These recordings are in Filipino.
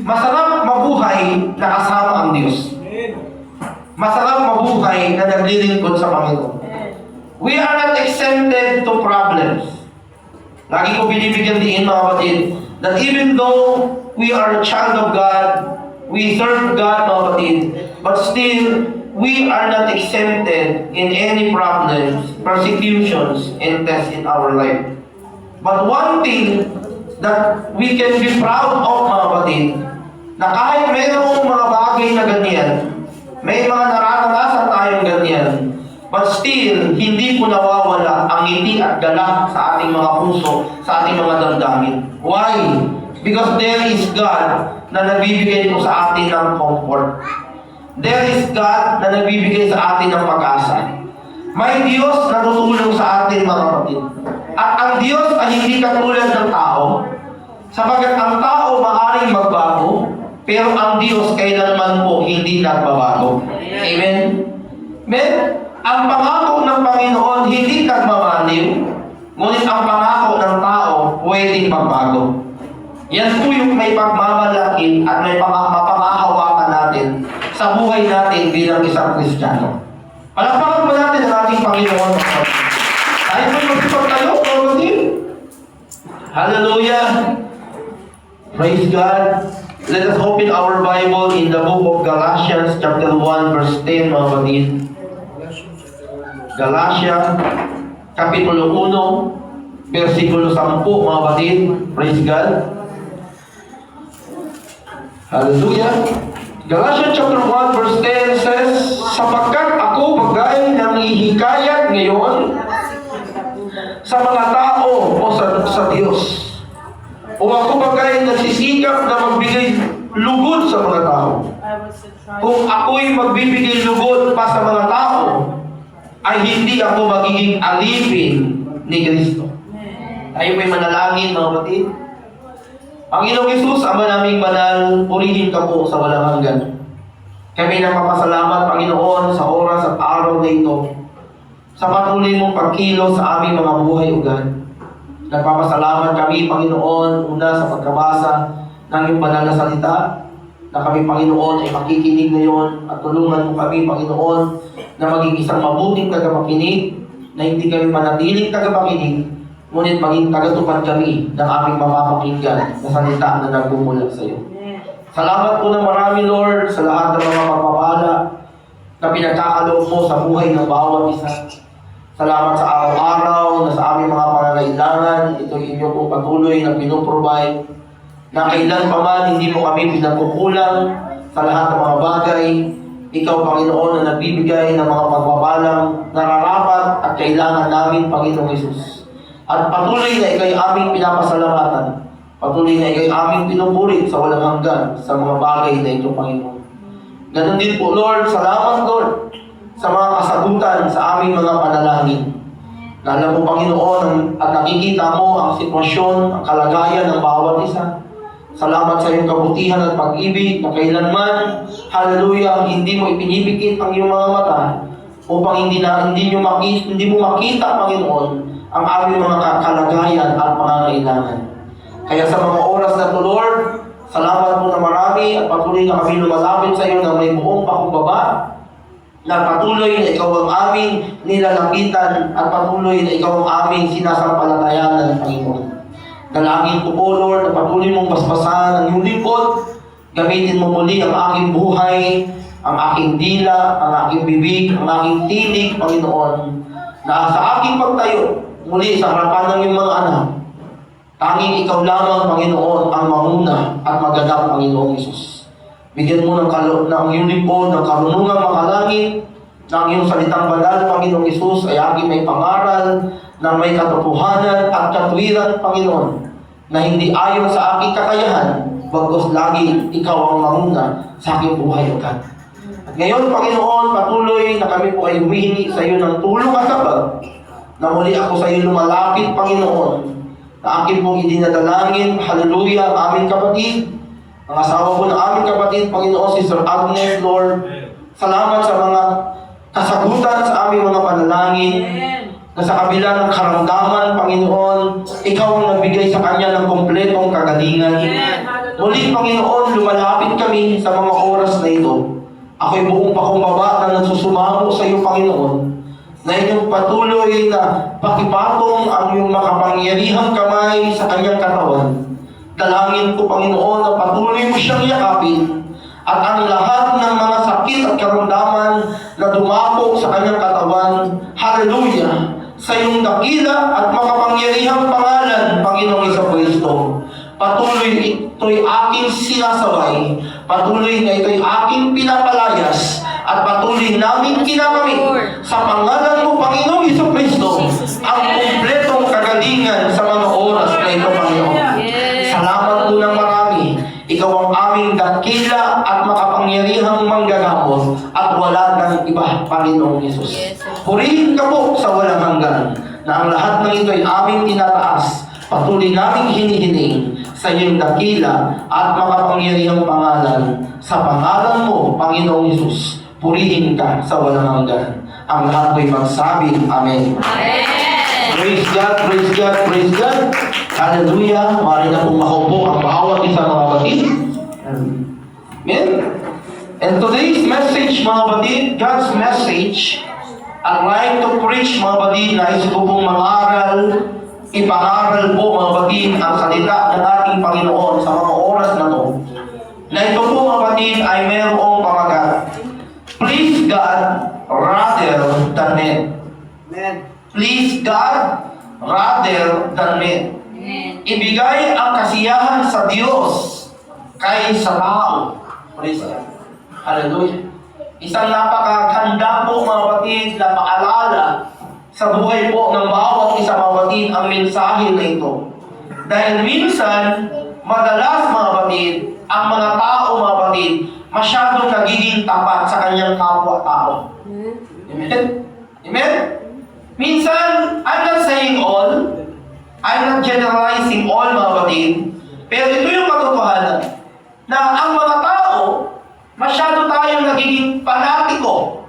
Masarap mabuhay na kasama ang Diyos. Masarap mabuhay na naglilingkod sa Panginoon. We are not exempted to problems. Lagi ko binibigyan din mga kapatid, that even though we are a child of God, we serve God mga kapatid, but still, we are not exempted in any problems, persecutions, and tests in our life. But one thing that we can be proud of mga kapatid, na kahit mayroong mga bagay na ganyan, may mga nararanasan tayong ganyan, but still, hindi po nawawala ang ngiti at galak sa ating mga puso, sa ating mga damdamin. Why? Because there is God na nagbibigay po sa atin ng comfort. There is God na nagbibigay sa atin ng pag-asa. May Diyos na tutulong sa atin mga kapatid. At ang Diyos ay hindi katulad ng tao, sapagat ang tao maaaring magbago, pero ang Diyos kailanman po hindi nagbabago. Amen? Amen? Ang pangako ng Panginoon hindi nagmamaliw, ngunit ang pangako ng tao pwedeng magbago. Yan po yung may pagmamalaki at may mapangahawakan natin sa buhay natin bilang isang Kristiyano. Palakpakan po natin ang ating Panginoon. Tayo po magsipag tayo, kapatid. Hallelujah! Praise God! Let us open our Bible in the book of Galatians chapter 1 verse 10 mga kapatid. Galatia, kapitulo 1, versikulo 10 mga kapatid. Praise God! Hallelujah! Galatians chapter 1 verse 10 says, sapagkat ako bagay nanghihikayat ngayon sa mga tao o sa Diyos. O ako bagay nagsisikap na magbigay lugod sa mga tao. Kung ako'y magbibigay lugod pa sa mga tao, ay hindi ako magiging alipin ni Kristo. Tayo po'y manalangin mga kapatid. Panginoong Hesus, Ama naming banal, purihin ka po sa walang hanggan. Kami nagpapasalamat, Panginoon, sa oras at araw na ito, sa patuloy mong pagkilos sa aming mga buhay ugan. Nagpapasalamat kami, Panginoon, una sa pagkabasa ng iyong banal na salita, na kami, Panginoon, ay makikinig ngayon at tulungan mo kami, Panginoon, na maging isang mabuting tagapakinig, na hindi kami manatiling tagapakinig, ngunit maging tagatupad kami ng aming mapapakinggan na salita na nagmumula sa iyo. Salamat po ng marami, Lord, sa lahat ng mga pagpapala na pinagkakaloob mo sa buhay ng bawat isa. Salamat sa araw-araw na sa aming mga pangangailangan. Ito inyo po patuloy na pinoprovide na kailan pa man hindi mo kami pinagkukulang sa lahat ng mga bagay. Ikaw, Panginoon, na nagbibigay ng mga pagpapalang nararapat at kailangan namin, Panginoong Hesus. At patuloy na ikaw'y aming pinapasalamatan. Patuloy na ikaw'y aming pinupurit sa walang hanggan sa mga bagay na ito, Panginoon. Ganun din po, Lord. Salamat, Lord, sa mga kasagutan sa aming mga panalangin. Alam mo, Panginoon, at nakikita mo ang sitwasyon, ang kalagayan ng bawat isa. Salamat sa iyong kabutihan at pag-ibig na kailanman, hallelujah, hindi mo ipinibigit ang iyong mga mata upang hindi mo makita, Panginoon, ang aming mga kalagayan at pangangailangan. Kaya sa mga oras na ito, Lord, salamat mo na marami at patuloy na kami lumalapit sa iyo na may buong pakumbaba, na patuloy na ikaw ang aming nilalapitan at patuloy na ikaw ang aming sinasampalatayanan, Panginoon. Dalangin ko po, Lord, na patuloy mong basbasan ang iyong lingkod. Gamitin mo muli ang aking buhay, ang aking dila, ang aking bibig, ang aking tinig, Panginoon, na sa aking pagtayo, muli sa harapan ng iyong mga anak, tanging ikaw lamang, Panginoon, ang manguna at maganap, Panginoong Hesus. Bigyan mo ng iyong lingkod, ng karunungang makalangit, ng iyong salitang banal, Panginoong Hesus, ay aking may pangaral, na may katotohanan at katwiran, Panginoon, na hindi ayon sa aking kakayahan, bagos lagi ikaw ang manguna sa aking buhay agad. At ngayon, Panginoon, patuloy na kami po ay humihingi sa iyo ng tulong at kapag, na muli ako sa iyo lumalapit, Panginoon, na akin pong idinadalangin, hallelujah, ang aming kapatid, ang asawa po ng aming kapatid, Panginoon, si Sir Agnes, Lord. Salamat sa mga kasagutan sa aming mga panalangin, na sa kabila ng karamdaman, Panginoon, ikaw ang nagbigay sa kanya ng kompletong kagalingan. Muli, Panginoon, lumalapit kami sa mga oras na ito. Ako'y buong pakumbaba na nagsusumamo sa iyo, Panginoon, na inyong patuloy na pakipatong ang iyong makapangyarihang kamay sa kanyang katawan. Dalangin ko, Panginoon, na patuloy mo siyang yakapin at ang lahat ng mga sakit at karamdaman na dumako sa kanyang katawan, hallelujah, sa iyong dakila at makapangyarihang pangalan, Panginoong Jesucristo. Patuloy ito'y aking sinasabay, patuloy na ito'y aking pinapalayas, at patuloy namin kinakamit sa pangalan mo, Panginoong Jesucristo, ang kumpletong kagalingan sa mga oras na ito, Panginoon. Salamat po ng marami. Ikaw ang aming dakila at makapangyarihang manggagamot at wala ng iba, Panginoong Yesus. Purihin ka po sa walang hanggan na ang lahat ng ito ay aming tinataas. Patuloy naming hinihiling sa iyong dakila at makapangyarihang pangalan. Sa pangalan mo, Panginoong Yesus, purihin ka sa walang hanggan. Ang lahat ko'y magsabing Amen. Amen. Praise God, praise God, praise God. Hallelujah. Mari na pong makaupo ang bawat isa, mga batid. Amen. And today's message, mga batid, God's message, I'd like to preach, mga batid, nais ko pong mangaral, ipangaral po, mga batid, ang salita ng ating Panginoon sa mga oras na to. Na ito po, mga batid, ay mayroong pamagat. Please God rather than men. Amen. Please God rather than men. Ibigay ang kasiyahan sa Diyos kaysa tao. Praise God. Hallelujah. Isang napakaganda po, mga batid, na paalala sa buhay po ng bawat isa, mga batid, ang mensahe na ito. Dahil minsan, madalas, mga batid, ang mga tao, mga batid, masyadong nagiging tapat sa kanyang kapwa-tao. Amen? Amen? Minsan, I'm not saying all, I'm not generalizing all, mga batid, pero ito yung katotohanan, na ang mga tao, masyado tayong nagiging panatiko.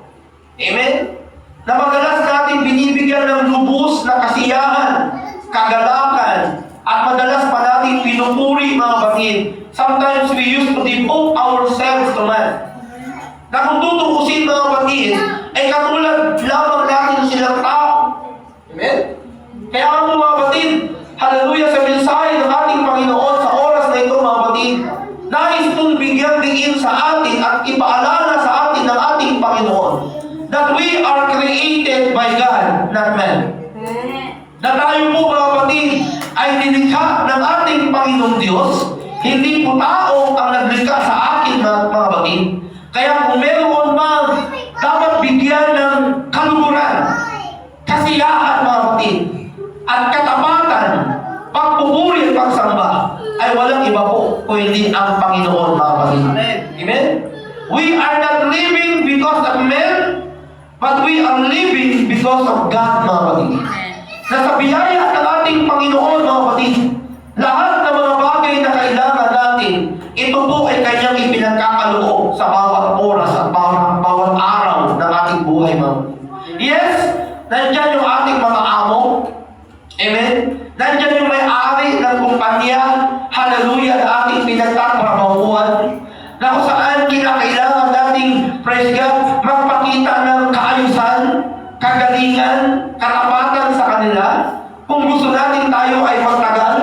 Amen? Na madalas natin binibigyan ng lubos na kasiyahan, kagalakan, at madalas pa natin pinupuri, mga batid. Sometimes we used to devote ourselves to man. Na kung tutukusin, mga batid, ay katulad lamang natin silang tao. Amen? Kaya nga po, mga batid, hallelujah, sa mensahe ng ating Panginoon sa oras na ito, mga batid, nais pong bigyan din sa atin at ipaalala sa atin ng ating Panginoon that we are created by God, not man. Na tayo po, mga batid, ay nilikha ng ating Panginoon Diyos. Hindi po tao ang naglikha sa akin, mga batid. Kaya kung meron man dapat bigyan ng kaluguran, kasiyahan, mga batid, at katapatan, pagpupuri at pagsamba, ay walang iba po kundi ang Panginoon, mga batid. Amen? We are not living because of men, but we are living because of God, mga batid. Na sa biyaya ng ating Panginoon, mga batid, lahat ng mga bagay na kailangan natin, ito po ay kanyang ipinagkakaloob sa bawat oras at bawat araw ng ating buhay, mga batid. Yes, nandyan yung ating mga amo. Amen? Nandyan yung may-ari ng kumpanya, hallelujah, na ating pinagtatrabahuan, na kung saan kinakailangan nating, praise God, magpakita ng kaayusan, kagalingan, katapatan sa kanila. Kung gusto natin tayo ay magtagal,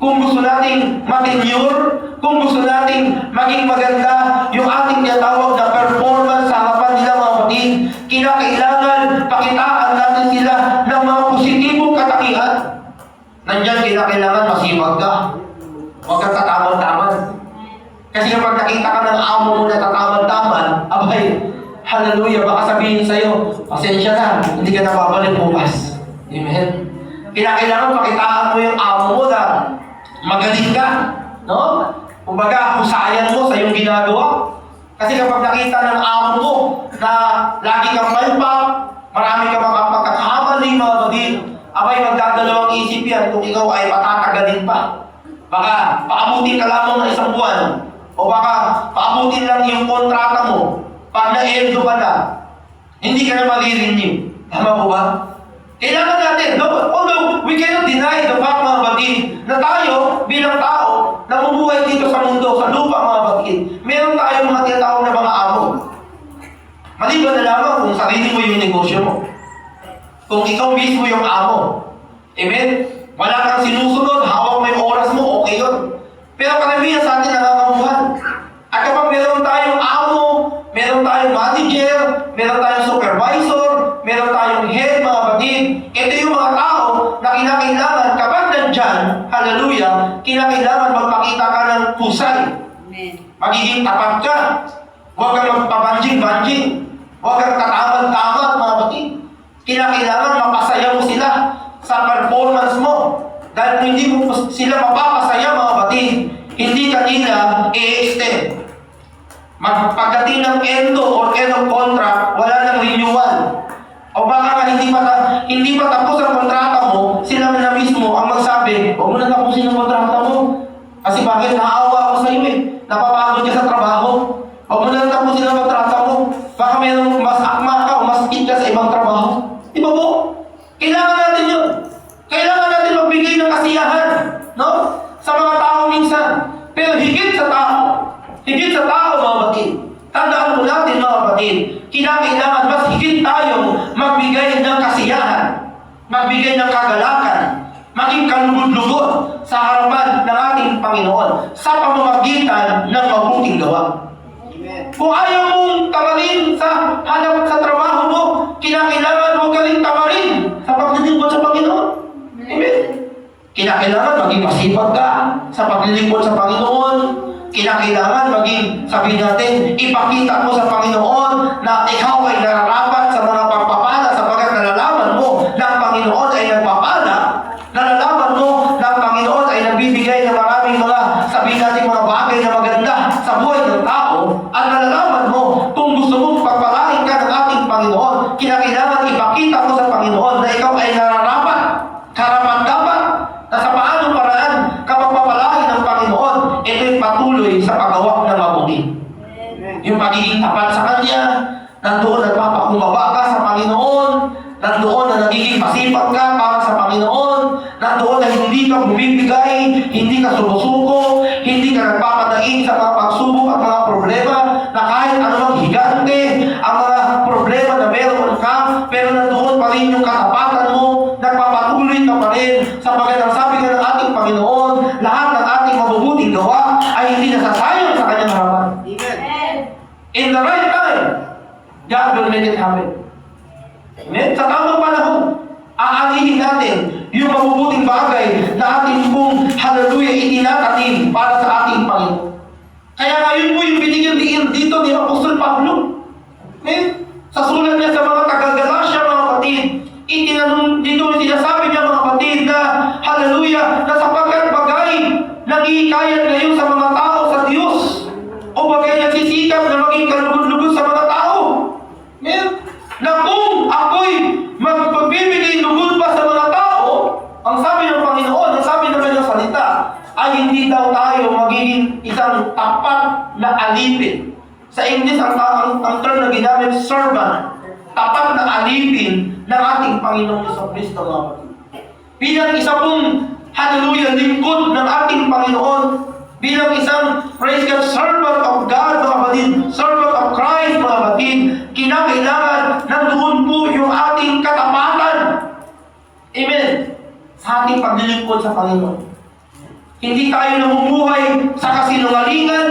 kung gusto nating matenure, kung gusto nating maging maganda yung ating tinatawag na performance sa harapan nila, mga batid, kinakailangan pakitaan natin sila ng mga positibong katakihan. Nandyan kinakailangan masipag ka. Huwag kang tatamad-tamad. Kasi kapag nakita ka ng amo mo na tatamad-tamad, abay, hallelujah, baka sabihin sa'yo, pasensya na, hindi ka nababalik bukas. Amen? Kinakailangan pakitaan mo yung amo mo na magaling ka. No? Kumbaga, husayan mo sa iyong ginagawa. Kasi kapag nakita ng amo mo na lagi kang malpak, marami kang mga pagkakamali, mga batid, abay, magdadalawang isip yan kung ikaw ay patatagalin pa. Baka paabutin ka lamang ng isang buwan. O baka paabutin lang yung kontrata mo. Pag na-endo ka na, hindi ka na mag-renew. Tama po ba? Kailangan natin, although we cannot deny the fact, mga batid, na tayo bilang tao, namumuhay dito sa mundo, sa lupa, mga batid, meron tayong mga tinatawag na mga amo. Maliban na lamang kung sarili mo yung negosyo mo. Kung ikaw mismo yung amo. Amen? Wala kang sinusunod, hawak mo yung oras mo, okay yun. Pero karamihan sa atin nangangamuhan. At kapag meron tayong amo, meron tayong manager, meron tayong supervisor, meron tayong head, mga batid, ito yung mga tao na kinakailangan, kapag nandyan, hallelujah, kinakailangan magpakita ka ng pusay. Amen. Magiging tapat ka. Huwag kang magpabanjing-banjing. Huwag kang katamad-tamad, mga batid. Kinakailangan mapasaya mo sila sa performance mo. Dahil kung hindi mo sila mapapasaya, mga batid, hindi ka nila i-extend. Pagdating ng end of contract, wala nang renewal. O baka nga hindi pa tapos ang kontrata mo, sila na mismo ang magsabi, huwag mo na tapusin ang kontrata mo. Kasi bakit? Naawa ako sa iyo eh. Napapagod ka sa trabaho. Huwag mo na tapusin ang kontrata mo. Baka mayroong mas akma ka o mas fit ka sa ibang trabaho. Di ba po? Kailangan natin yun. Kailangan natin magbigay ng kasiyahan, no? Sa mga tao minsan. Pero higit sa tao, mga batid. Tandaan mo natin, mga batid, kinakailangan mas higit tayong magbigay ng kasiyahan, magbigay ng kagalakan, maging kalugod-lugod sa harapan ng ating Panginoon sa pamamagitan ng mabuting gawa. Kung ayaw mong tamarin sa hanap sa trabaho mo, kinakailangan mo galing tamarin sa paglilingkod sa Panginoon. Amen. Kinakailangan maging masipag ka sa paglilingkod sa Panginoon. Kinakailangan maging, sabihin natin, ipakita mo sa Panginoon na ikaw ay nararapat sa mga pagpapala sapagkat nalalaman mo na ang Panginoon ay nagpapala. Nalalaman mo na ang Panginoon ay nagbibigay ng maraming mga, sabihin natin, mga bagay na maganda sa buhay ng tao. At nalalaman mo, kung gusto mong pagpalain ka ng ating Panginoon, kinakailangan ipakita mo sa Panginoon na ikaw ay nararapat, karapat-dapat, na sa paanong paraan kapag papalain ng Panginoon, ito'y patuloy sa paggawa ng mabuti. Yung pagiging tapat sa Kanya, nandoon nagpapakumbaba ka sa Panginoon, nandoon na nagiging masipag ka para sa Panginoon, nandoon na hindi ka bumibigay, hindi ka sumusuko, hindi ka nagpapadaing sa mga pagsubok at mga problema, na kahit anumang higante, ang mga problema na meron ka, pero nandoon pa rin yung katapatan mo, nagpapatuloy ka pa rin, sapagkat ang sabi nga ng ating Panginoon, lahat ng ating mabubuting gawa ay hindi nasasayang sa Kanyang harapan. Amen. In the right time, God will make it happen. Amen? Sa tamang panahon, aalihin natin yung mabubuting bagay na ating pong hallelujah itinatanim para sa ating Panginoon. Kaya ngayon po yung binigyan dito ni Apostol Pablo. Amen? Sa sulat niya sa mga taga-Galatia, mga kapatid, dito sinasabi niya, mga kapatid, na hallelujah, na sapagkat bagay nag-iikayan ngayon sa mga tao sa Diyos, o bagay nagsisikap na maging kalugod-lugod sa mga tao. Amen? Na kung ako'y magbibigay lugod pa sa mga tao, ang sabi ng Panginoon, ang sabi ng kanyang salita, ay hindi daw tayo magiging isang tapat na alipin. Sa English, ang term na ginamit, servant. Tapat na alipin ng ating Panginoong Jesucristo, mga kapatid. Bilang isa pong, hallelujah, lingkod ng ating Panginoon, bilang isang, praise God, servant of God, mga kapatid, servant of Christ, mga kapatid, kinakailangan nandoon po yung ating katapatan. Amen. Sa ating paglilingkod sa Panginoon. Hindi tayo namumuhay sa kasinungalingan.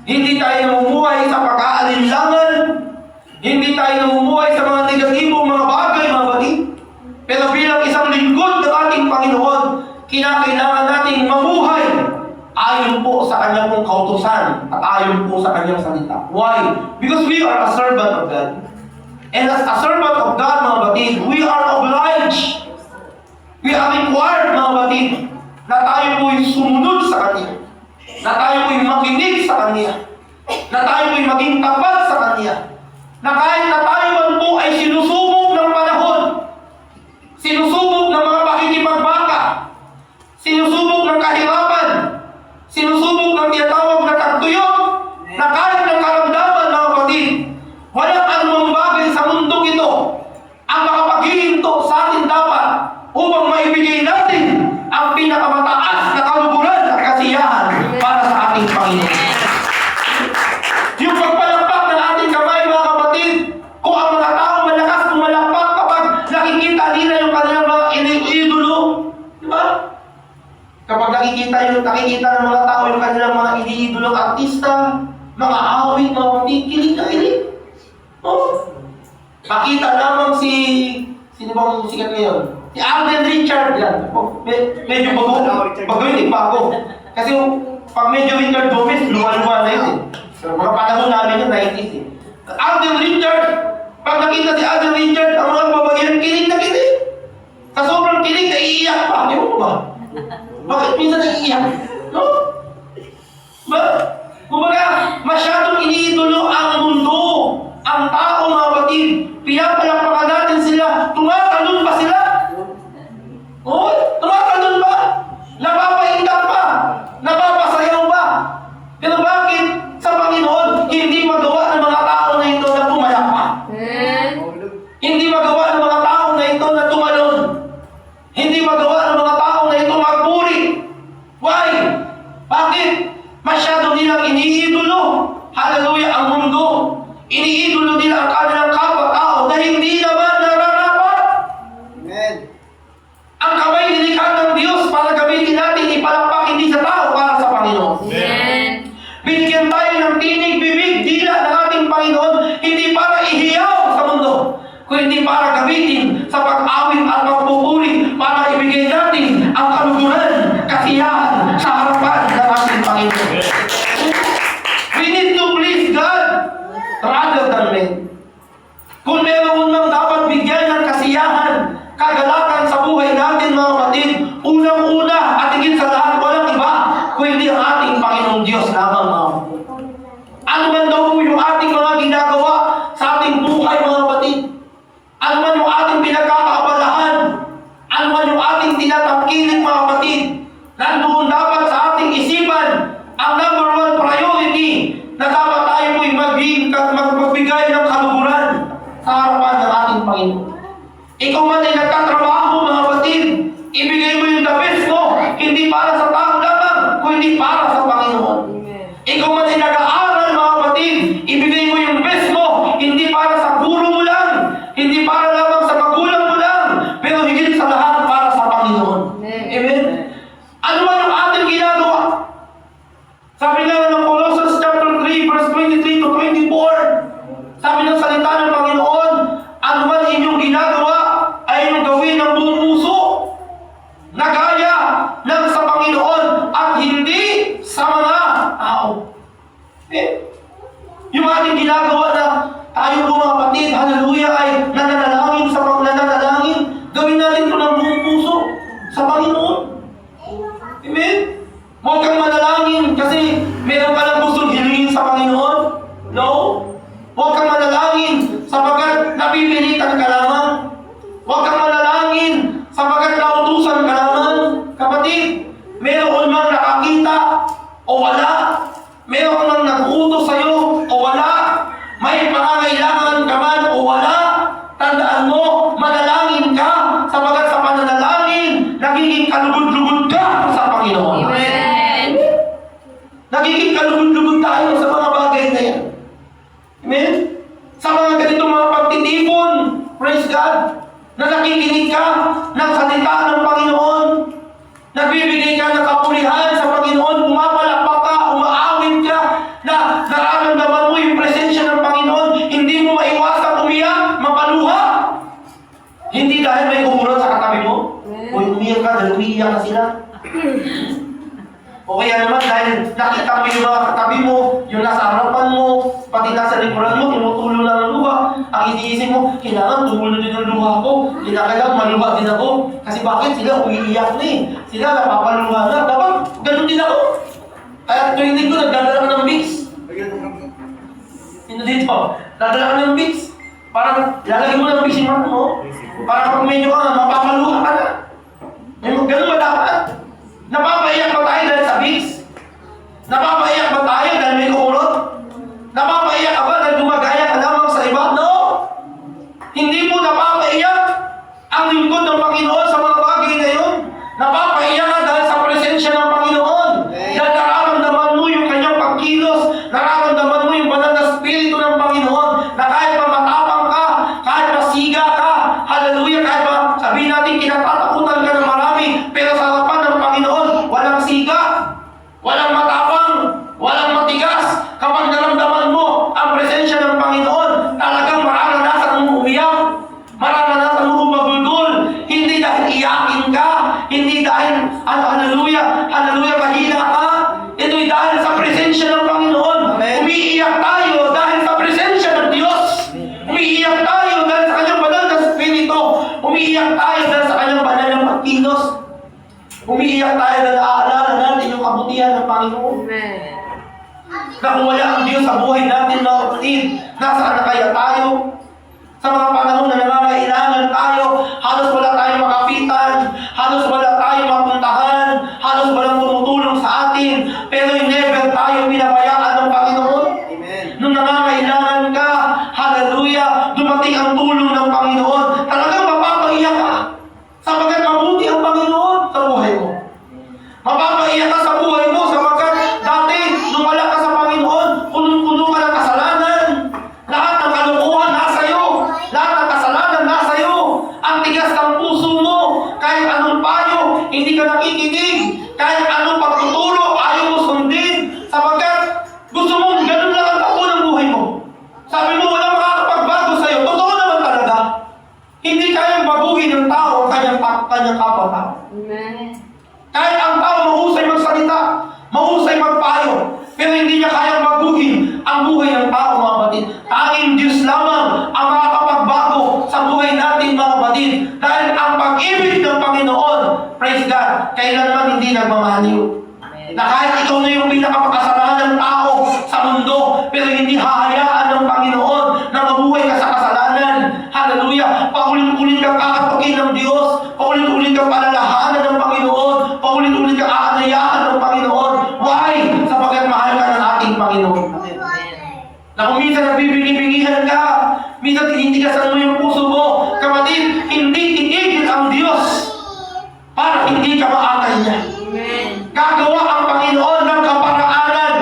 Hindi tayo namumuhay sa pag-aalinlangan. Hindi tayo namumuhay sa mga negatibong mga bagay, mga kapatid. Pero bilang isang lingkod ng ating Panginoon, kinakailangan nating mamuhay ayon po sa kanyang pong kautusan at ayon po sa kanyang salita. Why? Because we are a servant of God. And as a servant of God, mga kapatid, we are obliged. We are required, mga kapatid, na tayo po'y sumunod sa Kanya. Na tayo po'y makinig sa Kanya. Na tayo po'y maging tapat sa Kanya. Na kahit na tayo man po ay sinusubok ng panahon, sinusubok ng mga pakikipagbaka, sinusubok ng kahirapan, sinusubok ng tinatawag na tagtuyot, na kahit ng karamdaman, mga kapatid, walang anumang bagay sa mundong ito ang makapaghihinto sa atin nakikita ng mga tao yung kanilang mga iniidolong artista, mga awit, mga kikilig na kilig. Oh. Makita lamang sino bang sikat ngayon? Si Alden Richard yan. Oh, medyo bago yun pa ako. Kasi pag medyo Richard Gomez, luwa-luwa na yun eh. So, mga panahon namin yung 90s eh. Alden Richard, pag nakita si Alden Richard, ang mga babayan, kilig na kilig. Sa sobrang kilig, naiiyak pa. Di mo ba? Bakit minsan naiiyak? No? Ba? Kumbaga, masyadong iniidolo ang mundo, ang tao, mga batid. Pinapalakpakan natin sila. Tumatalon pa sila. Oh, tumatalon pa. Napapaindak pa. Napapasayaw pa. Pero bakit sa Panginoon, hindi magawa ng mga tao na ito na pumalak pa? Hindi magawa ng mga tao na ito na tumalon. Hindi magawa ng mga tao na ito magpuri. Why? Bakit? Masyado nilang iniidolo. Hallelujah, ang mundo. Iniidolo nila ang kanilang kapwa-tao na hindi naman nararapat. Amen. Ang kamay nilikha ng Diyos para gamitin natin ipalakpak hindi sa tao para sa Panginoon. Amen. Binigyan tayo ng tinig, bibig, dila ng ating Panginoon hindi para ihiyaw sa mundo, kundi para gamitin sa pag-awit at pagpupuri para ibigay natin ang kaluguran, kasiyahan sa harapan ng ating Panginoon. We need to please God rather than men. Kung meron mang dapat bigyan ng kasiyahan, kagalakan sa buhay natin mga kapatid, unang-una at higit sa lahat, walang iba, kundi ang ating Panginoong Diyos lamang mga kapatid. Ano man daw po yung ating mga ginagawa sa ating buhay mga kapatid, ano man yung ating pinagkakaabalahan, ano man yung ating tinatangkilik mga kapatid, nandoon dapat sa ating isipan ang number one priority na dapat tayo po'y magbigay ng kaluguran sa harapan ng ating Panginoon. Ikaw man ay nagtatrabaho mga kapatid, ibigay mo yung the best mo, hindi para sa tao lamang, kundi para sa Panginoon. Ikaw man ay nag-aaral mga kapatid, ibigay mo yung best mo, hindi para sa guro mo lang, hindi para lamang sa magulang mo lang, pero higit sa lahat para sa Panginoon. Amen? Ano man ang ating ginagawa? Sabi nga ng Colossians chapter 3 verse 23 to 24, sabi ng salita ng Panginoon, ano man inyong ginagawa ay inyong gawin ng buong puso, na gaya ng sa Panginoon at hindi sa mga tao. Yung ating ginagawa na tayo po mga kapatid, hallelujah, ay nananalangin sa paglananalangin, gawin natin ito ng buong puso sa Panginoon. Amen? Huwag kang manalangin kasi meron ka lang gustong hilingin sa Panginoon. No? Huwag kang manalangin sapagkat napipilitan ka lamang. Huwag kang manalangin sapagkat nautusan ka lamang. Kapatid, meron mang nakakita o wala. Meron mang nag-utos sa'yo o wala. May pangangailangan ka man o wala. Tandaan mo, manalangin ka sapagkat sa pananalangin, nagiging kalugod-lugod ka sa Panginoon. Amen. Nagiging kalugod-lugod tayo sa mga bagay na yan. Amen? Sa mga ganitong mga pagtitipon, praise God, na nakikinig ka ng salita ng Panginoon, nagbibigay ka ng kapulihan sa Panginoon, pumapalakpak ka, umaawit ka, na nararamdaman mo yung presensya ng Panginoon, hindi mo maiwasang umiyak, mapaluha. Hindi dahil may kumulat sa katabi mo, o umiyak ka dahil umiiyak na sila. O kaya naman dahil nakita mo yung mga katabi mo, yung nasa harapan mo, pati nasa likuran mo, tumutulo na ng luha. Ang iniisip mo, kailangan tumulo din ang luha ko. Kinakailangan maluha din ako. Kasi bakit sila umiiyak na eh. Sila napapaluha na. Dapat ganun din ako. Kaya tuwing linggo nagdadala ka ng mix. Ito dito, dadala ka ng mix. Parang lalagay mo ng mix yung mata mo. Para pag medyo ka, mapapaluha ka na. Ganun ba dapat? Napapaiyak ba tayo dahil sa mix? Napapaiyak ba tayo dahil may kumulot? Napapaiyak ka ba dahil gumagaya ka lamang sa iba? No! Hindi po napapaiyak ang lingkod ng Panginoon sa mga bagay na yun. Napapaiyak ka dahil sa presensya ng Panginoon. Dahil nararamdaman mo yung kanyang pagkilos, nararamdaman mo yung banal na spirito ng Panginoon, na kahit pa matapang ka, kahit pa siga ka, hallelujah, kahit pa sabihin natin kinatatakutan ka ng marami, pero sa harapan ng Panginoon, walang siga. na kung wala ang Diyos sa buhay natin, mga kapatid, nasaan na kaya tayo? Sa mga panahon na nangangailangan tayo, halos wala tayong makapitan, halos wala tayong mapuntahan, halos walang tumutulong sa atin, pero never tayo pinabayaan ng Panginoon. Amen. Nung nangangailangan ka, hallelujah, dumating ang tulong ng Panginoon, talagang mapapaiyak ka. Sapagkat mabuti ang Panginoon sa buhay mo. Mapapaiyak ka sa buhay mo sapagkat dati, nung wala ka sa Panginoon, punong-puno ka ng kasalanan. Lahat ng kalukuhan nasa iyo. Lahat ng kasalanan nasa iyo. Ang tigas ng puso mo. Kahit anong payo, hindi ka nakikinig. Kahit anong pagtuturo, ayaw mo sundin. Sapagkat gusto mo, ganun lang ang takbo ng buhay mo. Sabi mo, wala makakapagbago sa iyo. Totoo naman talaga. Hindi kayang baguhin ng tao ang kanyang kapwa-tao. Amen. Kahit ang tao mahusay magsalita, mahusay magpayo, pero hindi niya kayang baguhin ang buhay ng tao, mga kapatid. Tanging Diyos lamang ang makakapagbago sa buhay natin, mga kapatid. Dahil ang pag-ibig ng Panginoon, praise God, kailanman hindi nagmamaliw. Na kahit ikaw na yung pinakapakasalanang tao sa mundo, pero hindi hahayaan ng Panginoon na mabuhay ka sa kasalanan. Hallelujah! Paulit-ulit kang kakatukin ng Diyos, paulit-ulit kang palalahanan ng Panginoon, paulit-ulit kang aanayaan ng Panginoon. Why? Sapagkat mahal ka ng ating Panginoon. Na kung minsan nagbibingi-bingihan ka, minsan tinitigasan mo yung puso mo, kapatid, hindi titigil ang Diyos para hindi ka maakay niya. Gagawa ang Panginoon ng kaparaanan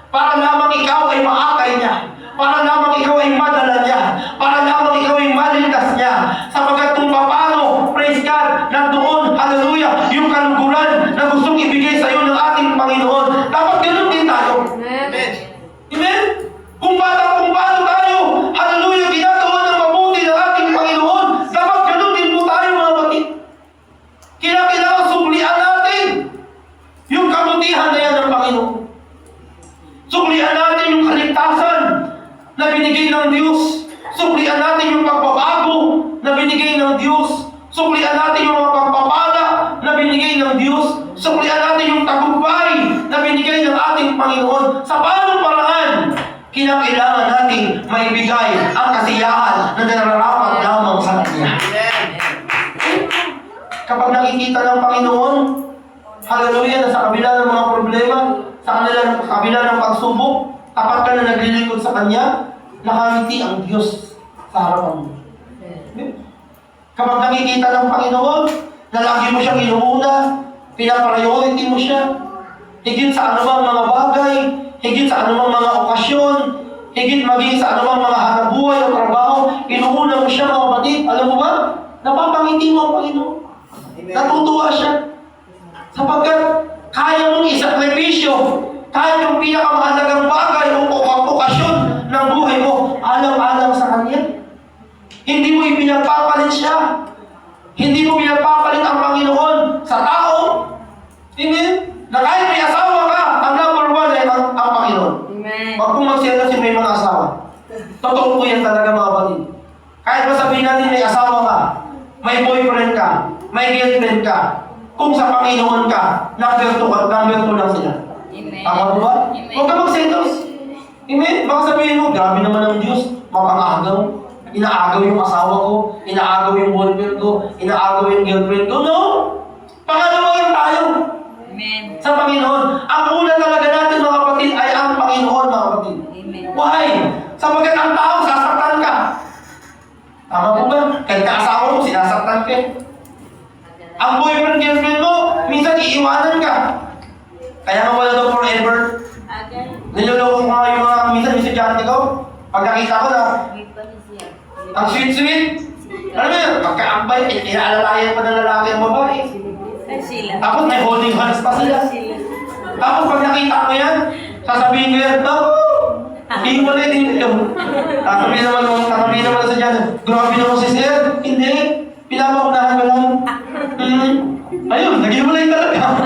para lamang ikaw ay maakay niya, para lamang ikaw ay madala niya, para lamang ikaw ay maligtas niya. Sapagkat kung paano, praise God, nandoon, hallelujah, yung kaluguran na gustong ibigay sa iyo ng ating Panginoon. Dapat ganun din tayo. Amen. Amen? Kung paano tayo, hallelujah, ginagawa ng mabuti ng ating Panginoon, dapat ganun din po tayo, mga kapatid. Kailangan suglian natin yung kabutihan na yan ng Panginoon. Suglian natin yung kaligtasan na binigay ng Diyos. Suglian natin yung pagbabago na binigay ng Diyos. Suglian natin yung mga pagpapala na binigay ng Diyos. Suglian natin yung tagumpay na binigay ng ating Panginoon. Sa paanong paraan, kinakailangan natin maibigay ang kasiyahan na nararapat lamang sa Kanya. Kapag nakikita ng Panginoon, hallelujah, na sa kabila ng mga problema, sa kabila ng pagsubok, tapat ka na naglilingkod sa Kanya, nakangiti ang Diyos sa harapan mo. Kapag nakikita ng Panginoon, na lagi mo siyang inuuna, pinapriority mo siya, higit sa anumang mga bagay, higit sa anumang mga okasyon, higit maging sa anumang mga hanabuhay o trabaho, inuuna mo siya, mga kapatid. Alam mo ba? Napapangiti mo ang Panginoon. Natutuwa siya. Sapagkat kaya mong isakripisyo, kaya yung pinakamahalagang bagay o okasyon ng buhay mo, alang-alang sa Kanya. Hindi mo ipinagpapalit siya. Hindi mo pinagpapalit ang Panginoon sa tao. Amen? Na kahit may asawa ka, ang number one ay ang Panginoon. Amen. Huwag kong magsiyasin may mga asawa. Totoo po yan talaga, mga kapatid. Kahit masabihin natin may asawa ka, may boyfriend ka, may girlfriend ka, kung sa Panginoon ka, number two lang sila. Amen. Tama po ba? Amen. Huwag ka magselos. Amen? Baka sabihin mo, grabe naman ang Diyos, mapangagaw. Inaagaw yung asawa ko, inaagaw yung boyfriend ko, inaagaw yung girlfriend ko. No! Pangalawa lang tayo. Amen. Sa Panginoon. Ang una talaga natin, mga kapatid, ay ang Panginoon, mga kapatid. Amen. Why? Sapagkat ang tao, sasaktan ka. Tama po ba? Kahit ka-asawa mo, sinasaktan ka. Ang boyfriend, girlfriend mo, minsan iiwanan ka. Kaya nga wala daw forever. Niloloko ko nga yung mga minsan estudyante ko. Pag nakita ko na, ang sweet-sweet. Alam mo yun, pagkaambay, inaalalayan pa ng lalaki ang babae. Sila. Tapos may holding hands pa sila. Tapos pag nakita ko yan, sasabihin ko yan, no! Hiwalay din yun. Sasabihin naman sa dyan, grabe naman si Sir. Hindi, pinapaunahan ko lang. Ayun, nag-hiwalay talaga.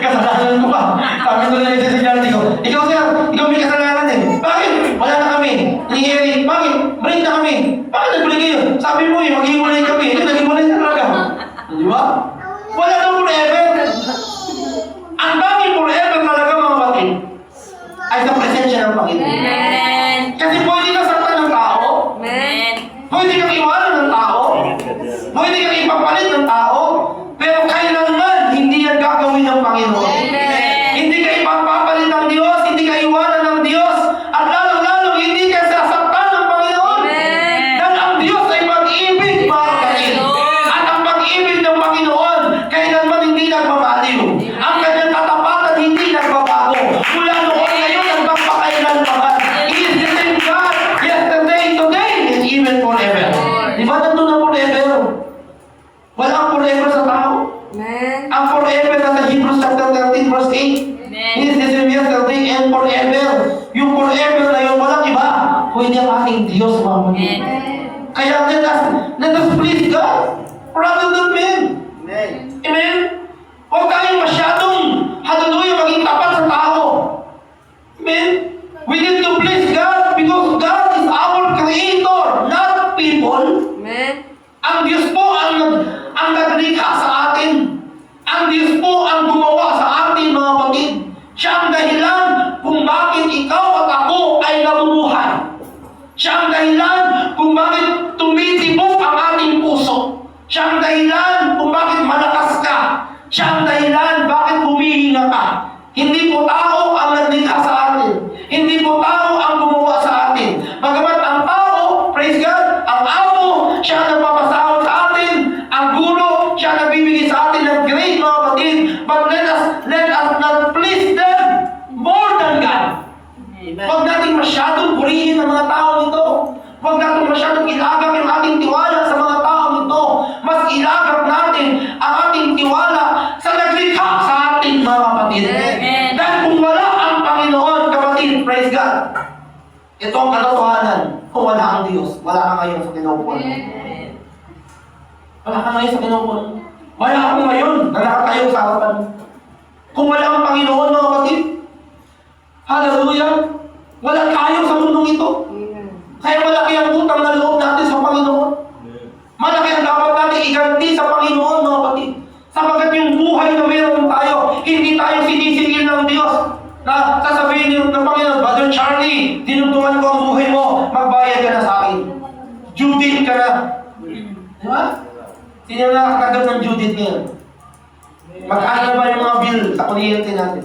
Kasalanan ko pa. Sabi ko na yung estudyante ko, ikaw Sir, ikaw may kasalanan eh. Bakit? Wala na kami. Nangyayari, bakit? Break na kami. Bakit nagbalik kayo? Sabi mo eh, maghiwalay kami. Ito, naghiwalay talaga. Di ba? Wala na forever. Ang bagay forever talaga, mga kapatid, ay sa presensya presensya ng Panginoon. Amen. Kasi pwede ka saktan ng tao, Amen. pwede kang iwanan ng tao, pwede kang ipapalit ng tao, pero kailanman hindi yan gagawin ng Panginoon. Amen. Hindi ka ipapapalit ng Diyos, hindi ka iwanan ng Diyos, at lalong-lalong hindi ka sasaktan ng Panginoon. Amen. Dahil ang Diyos ay pag-ibig, mga kapatid. At ang pag-ibig ng Panginoon, kailanman hindi nagbabaliw. Ang kanyang katapatan hindi nagbabago. Mula noon ngayon, hanggang pakailanman. He is the same God, yesterday, today, and even forever. Di ba nandun na forever? Walang forever sa tao. Amen. Ang forever na sa Hebrews chapter 13 verse 8. Amen. He is the same yesterday and forever. Yung forever na yun, walang iba. Kundi ang ating Diyos, mga kapatid. Amen. Kaya let us please God rather than men. Amen? Huwag tayong masyadong, hallelujah, maging tapat sa tao. Amen? We need to please God because God is our Creator, not people. Amen. Ang Diyos po ang naglikha sa atin. Ang Diyos po ang gumawa sa atin, mga kapatid. Siya ang dahilan kung bakit ikaw at ako ay nabubuhay. Siya ang dahilan kung bakit tumitibok ang ating puso. Siya ang dahilan kung bakit malakas ka. Siya ang dahilan bakit humihinga ka. Hindi po tao ang naglikha sa atin. Hindi po tao ang gumawa sa atin. Bagamat ang tao, praise God, ang amo, siya ang nagpapasahod sa atin. Ang guro, siya ang nagbibigay sa atin ng grade, mga kapatid. But let us not please them more than God. Huwag natin masyadong purihin ang mga tao nito. Huwag natin masyadong ilagak ang ating tiwala sa mga tao nito. Mas ilagak natin ang ating tiwala sa naglikha sa ating mga kapatid. Amen. Dahil kung wala ang Panginoon, kapatid, praise God. Ito ang katotohanan. Kung wala ang Diyos, wala ka ngayon sa kinukuhan. Wala ka ngayon sa kinukuhan. Wala ako ngayon na nakatayo sa harapan. Kung wala ang Panginoon, mga kapatid, hallelujah, wala tayo sa mundong ito. Amen. Kaya malaki ang utang na loob natin sa Panginoon. Malaki ang dapat natin iganti sa Panginoon, mga kapatid. Sapagkat yung buhay na meron tayo, hindi tayo sinisingil ng Diyos na sasabihin niyo ng Panginoon, Brother Charlie, dinugtungan ko ang buhay mo, magbayad ka na sa akin. Judith ka na. Di ba? Sino na nakakagad ng Judith ngayon? Magkano na ba yung mga bill sa kuryente natin?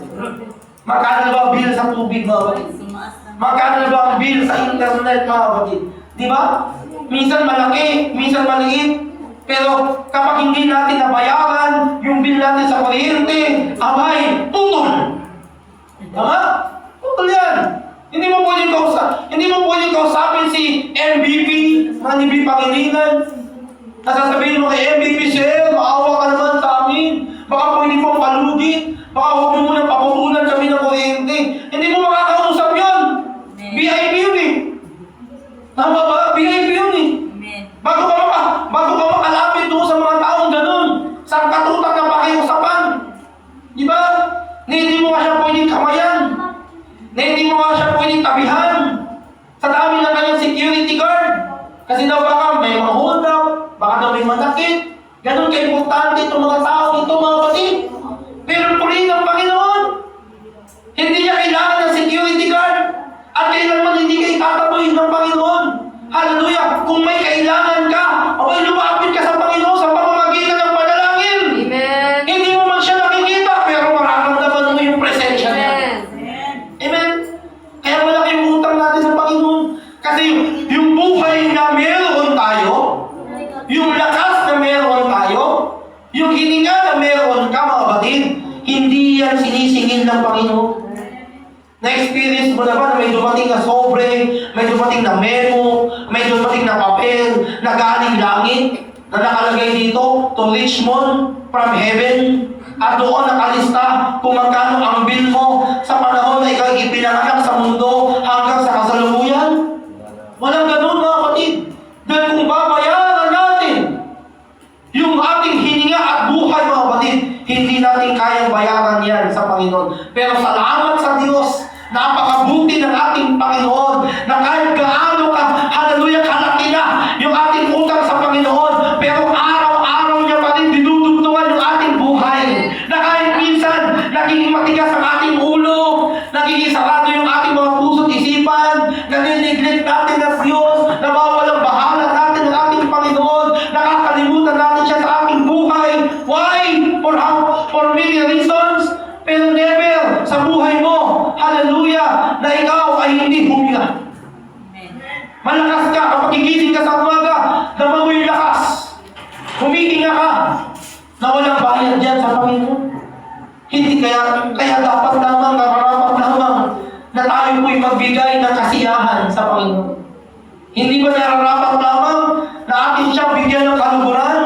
Magkano na ba ang bill sa tubig, mga kapatid? Sumaas na. Magkano na ba ang bill sa internet, mga kapatid? Di ba? Minsan malaki, minsan maliit. Pero kapag hindi natin nabayaran yung bill natin sa kuryente, abay, tutol! Tama? Tutol yan! Hindi mo pwedeng kausapin si MVP, Manny Pangilinan. Nasasabihin mo kay MVP, Sir, maawa ka naman sa amin. Baka pwede mong palugit. Baka huwag mo munang paputulan kami ng kuryente. Hindi mo makakausap yun. VIP yun eh. Tama ba? VIP yun eh. Amen. Bago ka makalapit doon sa mga taong ganun, sa katutak na pakiusapan. Di ba? Na hindi mo nga siya pwedeng kamayan. Na hindi mo nga siya pwedeng tabihan. Sa dami ng kanyang security guard. Kasi daw baka may mga hold up, baka daw may manakit. Ganun ka-importante itong mga tao ito, mga kapatid. Pero purihin ang Panginoon. Hindi niya kailangan ng security guard. At kailanman hindi ka itataboy ng Panginoon. Hallelujah! Kung may kailangan ka, okay, lumapit ka sa Panginoon sa pamamagitan ng panalangin. Amen. Hindi mo man siya nakikita, pero mararamdaman mo yung presensya niya. Amen. Amen? Kaya malaki yung utang natin sa Panginoon. Kasi yung buhay na meron tayo, yung lakas na meron tayo, yung hininga na meron ka, mga kapatid, hindi yan sinisingil ng Panginoon. Na-experience mo na ba na may dumating na sobre, may dumating na memo, may dumating na papel, na galing langit, na nakalagay dito, to Richmond, from heaven, at doon nakalista kung magkano ang bill mo sa panahon na ikaw ipinanganak sa mundo hanggang sa kasalukuyan? Walang ganun, mga kapatid. Dahil kung babayaran natin yung ating hininga at buhay, mga kapatid, hindi natin kayang bayaran yan sa Panginoon. Pero salamat sa Diyos, napakabuti ng ating Panginoon na kahit gaano ka, hallelujah, kalaki na yung ating utang sa Panginoon, pero araw-araw niya pa rin dinudugtungan yung ating buhay. Na kahit minsan, naging matigas ang ating ulo, nagiging sarado yung ating mga puso hindi huminga. Amen. Malakas ka kapag gigising ka sa umaga na mamoy lakas. Humihinga ka na walang bayad dyan sa Panginoon. Hindi kaya dapat lamang, nararapat lamang na tayo po'y magbigay ng kasiyahan sa Panginoon. Hindi ba nararapat lamang na atin siyang bigyan ng kaluguran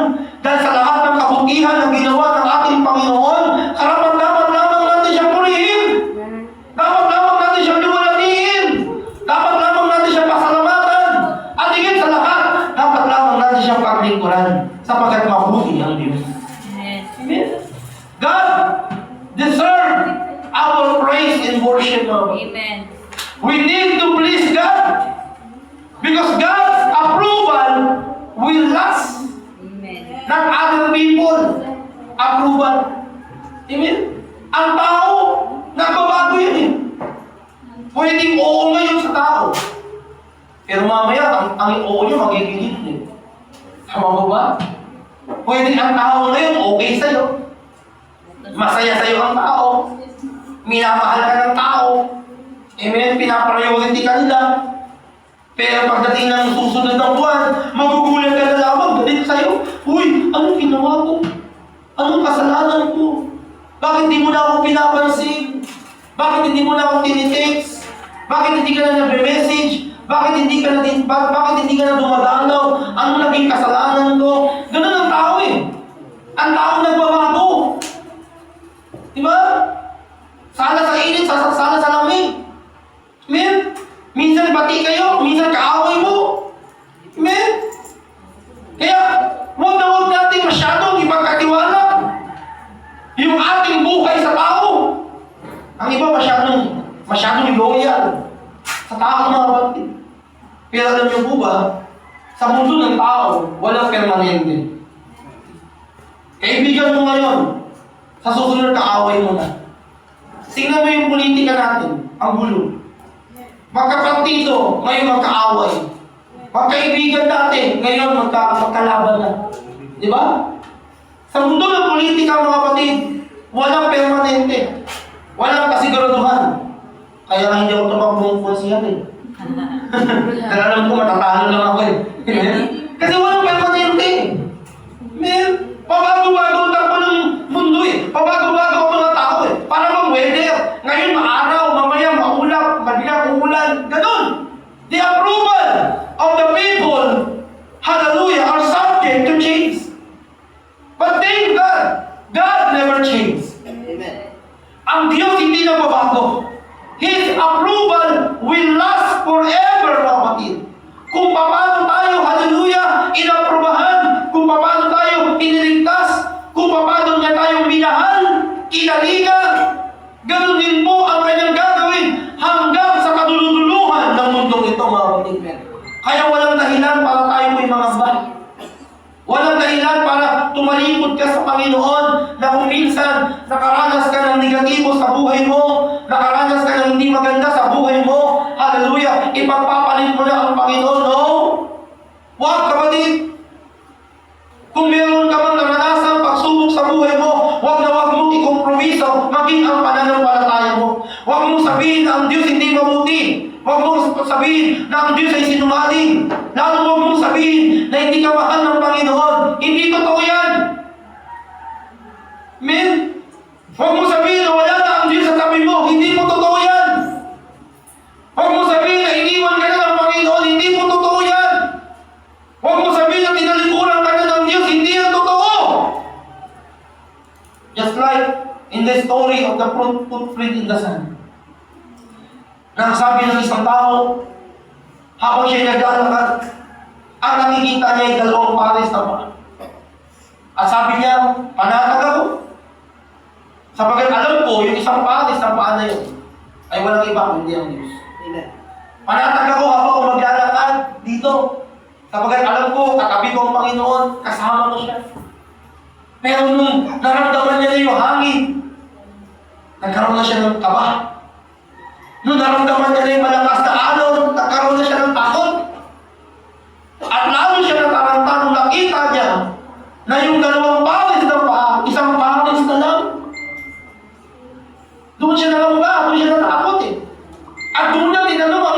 dahil sa lahat ng kabutihan na ginawa ng ating Panginoon, karapat dapat lamang natin siyang purihin. Dapat lamang natin siyang luwalhatiin. Dapat lamang natin siyang pasalamatan. At higit sa lahat, dapat lamang natin siyang paglingkuran sapagkat mabuti ang Diyos. Amen. Amen. God deserves our praise and worship. Amen. We need to please God because God's approval will last. Amen. Not other people approval. Amen? Ang tao, nagbabago yan eh. Pwedeng oo ngayon sa tao. Pero mamaya, ang oo niya magiging hindi. Tama mo ba? Pwede ang tao ngayon okay sa'yo. Masaya sa'yo ang tao. Minamahal ka ng tao. Amen? Pinapriority ka nila. Pero pagdating ng susunod ng buwan, magugulat ka na lamang, galit sa'yo. Uy, anong ginawa ko? Anong kasalanan ko? Bakit hindi mo na ako pinapansin? Bakit hindi mo na ako tinitext? Bakit hindi ka na nagbe-message? Bakit hindi ka na dumadalaw? Anong naging kasalanan ko? Ganun ang tao eh. Ang tao nagbabago. Diba? Sana sa init, sana sa lamig. Amen? Minsan bati kayo, minsan kaaway mo. Amen? Kaya, huwag natin masyadong ipagkatiwala yung ating buhay sa tao. Ang iba masyadong loyal sa tao, mga kapatid. Pero alam niyo po ba, sa mundo ng tao, walang permanente. Kaibigan mo ngayon, sa susunod kaaway mo na. Tingnan mo yung politika natin, ang gulo. Magkapartido, ngayon magkaaway. Magkaibigan dati, ngayon magkalaban na. Di ba? Sa mundo ng politika, mga kapatid, walang permanente. Walang kasiguraduhan. Kaya nga hindi ako tumakbong konsiyan eh. Dahil alam ko, matatalo lang ako eh. Kasi walang permanente. Man, pabago-bago ang takbo ng mundo eh. Pabago-bago ang mga tao eh. Para bang weather. Ngayon maaraw, mamaya maulap, madilang uulan. Ganon. The approval of the people, hallelujah, are subject to change. But thank God, God never changes. Amen. Ang Diyos hindi nagbabago. His approval will last forever, mga kapatid. Kung paano tayo, hallelujah, inaprubahan, kung paano tayo iniligtas, kung paano niya tayong minahal, kinaligan, ganun din po ang kanyang gagawin hanggang sa kaduluduluhan ng mundong ito, mga kapatid. Kaya walang dahilan para tayo po'y mangamba. Walang dahilan para tumalikod ka sa Panginoon na kung minsan nakaranas ka ng negatibo sa buhay mo, nakaranas ka ng hindi maganda sa buhay mo, hallelujah, ipagpapalit mo na ang Panginoon, no? Huwag, kapatid. Kung meron ka mang naranasang pagsubok sa buhay mo, huwag mong ikompromiso maging ang pananampalataya mo. Huwag mong sabihin na ang Diyos hindi mabuti. Huwag mong sabihin na ang Diyos ay sinungaling. Lalo huwag mong sabihin na hindi ka mahal ng Panginoon. Hindi totoo yan. Amen? Huwag mong sabihin na wala na ang Diyos sa tabi mo. Hindi mo totoo yan. Huwag mong sabihin na iniwan ka na ng Panginoon. Hindi mo totoo yan. Huwag mong sabihin na tinalikuran ka na ng Diyos. Hindi yan totoo. Just like in the story of the footprint in the sand. Nakasabi ng isang tao, habang siya naglalakad, ang nakikita niya ay dalawang pares na paa. At sabi niya, panatag ako. Sapagkat alam ko, yung isang pares na paa na yun, ay walang iba kundi ang Diyos. Panatag ako habang ako maglalakad dito. Sapagkat alam ko, katabi ko ang Panginoon, kasama ko siya. Pero nung naramdaman niya na yung hangin, nagkaroon na siya ng kaba. Nung naramdaman niya na yung malakas na alon, nagkaroon na siya ng takot. At lalo siya nataranta nung nakita niya na yung dalawang pares ng paa, isang pares na lang. Doon siya nalangga, doon siya natakot eh. At doon niya tinanong ang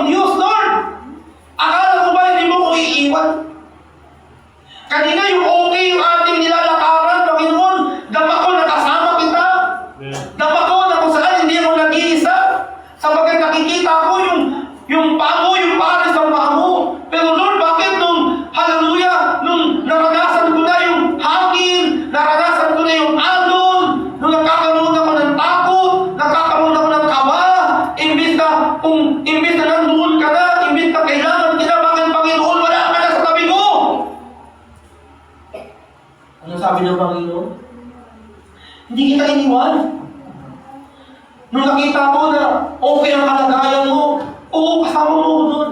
Yung paa mo, yung pares ng paa mo. Pero Lord, bakit nung, hallelujah, nung naranasan ko na yung hangin, naranasan ko na yung alon, nung nakakaroon ako ng takot, nakakaroon ako ng kaba, imbis na nandoon ka na, imbis na kailangan kita, bakit Panginoon, wala ka na sa tabi ko? Ano sabi ng Panginoon? Hindi kita iniwan. Nung nakita mo na okay ang kalagayan mo, oo, kasama mo ko doon.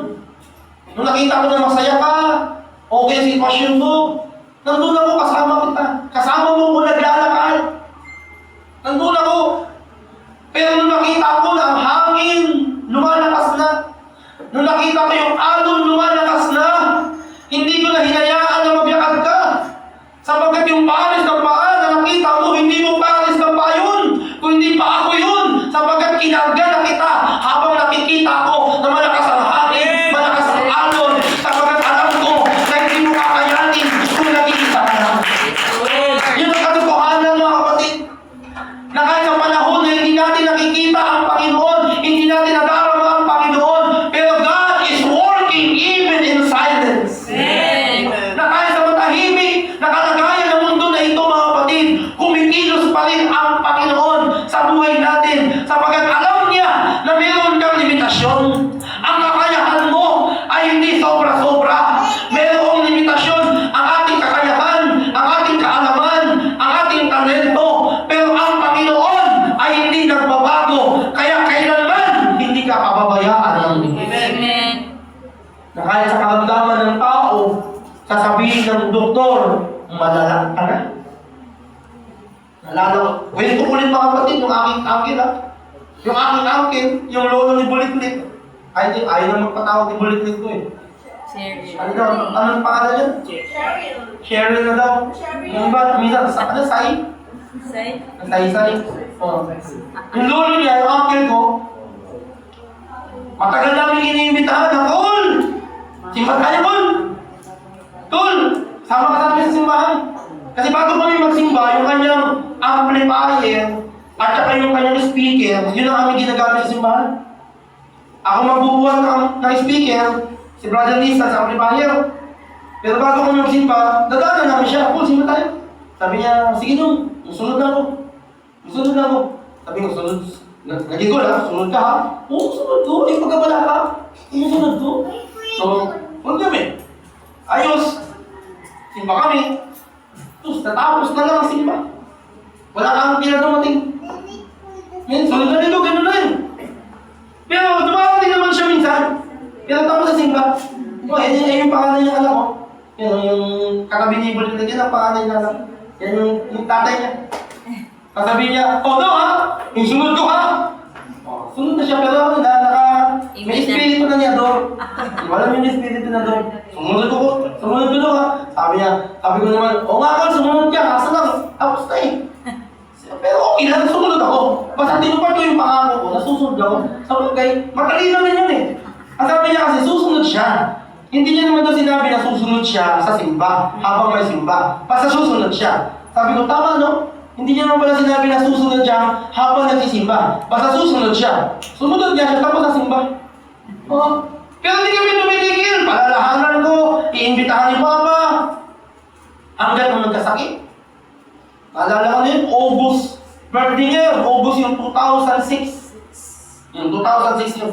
Nung nakita mo na masaya ka, okay ang sitwasyon mo, nandun ako, kasama kita. Kasama mo ko naglalakad. Nandun ako. Pero nung nakita ko na ang hangin, lumalakas na. Nung nakita ko yung alon, lumalakas na. Hindi ko na hinayaan na mabiyakad ka. Sapagkat yung pares ng paa na nakita mo, hindi mo pares ng paa yun. Kung hindi pa ako yun. Sapagkat kinarga na kita habang nakikita ko na malakas ang hangin, malakas ang alon. Sapagkat alam ko na hindi mo kakayanin kung nakikita ka na. Yun ang katotohanan, mga kapatid. Na kahit sa panahon na hindi natin nakikita ang Panginoon, hindi natin nadarama ang Panginoon, pero God is working even in silence. Na kahit sa matahimik na kalagayan ng mundo na ito, mga kapatid, kumikilos pa rin ang Panginoon sa buhay natin, sapagkat alam niya na meron kang limitasyon. Ang kakayahan mo ay hindi sobra-sobra. Merong limitasyon ang ating kakayahan, ang ating kaalaman, ang ating talento, pero ang Panginoon ay hindi nagbabago. Kaya kailanman hindi ka pababayaan ng Diyos. Amen. Na kahit sa karamdaman ng tao, sasabihin ng doktor, malala ka na. Nalala ko. Kwento ko ulit, mga kapatid, yung aking uncle, ha? Yung aking uncle, yung lolo ni Bulitlit. I think, ayaw na magpatawag ni Bulitlit ko eh. Ano daw? Anong pangalan niya? Cheryl na daw. Yung iba, minsan, ano, Sai? Sai. Oh. Yung lolo niya, yung uncle ko, matagal namin iniimbitahan na, Tol! Simbat ka niya, Tol! Tol! Sama ka namin sa simbahan. Kasi bago kami magsimba, yung kanyang amplifier at saka yung kanyang speaker, yun ang aming ginagamit sa simbahan. Ako magbubuhat ng speaker, si Brother Lisa sa amplifier. Pero bago kami magsimba, dadaanan namin siya. Paul, simba tayo. Sabi niya, sige nung, sunod na ako. Sunod na ako. Sabi ko, sunod. Nagigol ha, sunod ka ha. Oo, sunod ko. Eh, pagkabala ka. Sunod ko. So, sunod kami. Ayos. Simba kami. Tapos, natapos na lang ang simba. Wala kang pinadumating. Ngayon, sunod na nito, gano'n na yun. Pero, dumarating naman siya minsan. Pero tapos sa simba. Oh, yung pangalan niya, alam ko. Yung katabi ni Ibulit na yan, ang pangalan niya, alam. Yan yung tatay niya. Sasabihin niya, oh no ha, yung sunod ko ha. Oh, sunod na siya, pero ano na, may espiritu na niya doon. Wala yung espiritu na doon. Sumunod ko ha. Sabi ko naman, o nga ka, sumunod ka, asa lang, tapos na eh. Pero okay lang, sumunod ako. Basta tinupad ko yung pangako ko, nasusunod ako. Sabagay, matalino na yun eh. Ang sabi niya kasi, susunod siya. Hindi niya naman daw sinabi na susunod siya sa simba, habang may simba. Basta susunod siya. Sabi ko, tama no? Hindi niya naman pala sinabi na susunod siya habang nagsisimba. Basta susunod siya. Sumunod niya siya tapos sa simba. Oh. Pero hindi kami tumitigil. Palalahanan ko, iimbitahan ni Papa. Hanggang nung nagkasakit. Naalala ko yun, August. Birthday niya, August yung 2006. Yung 2006 yun.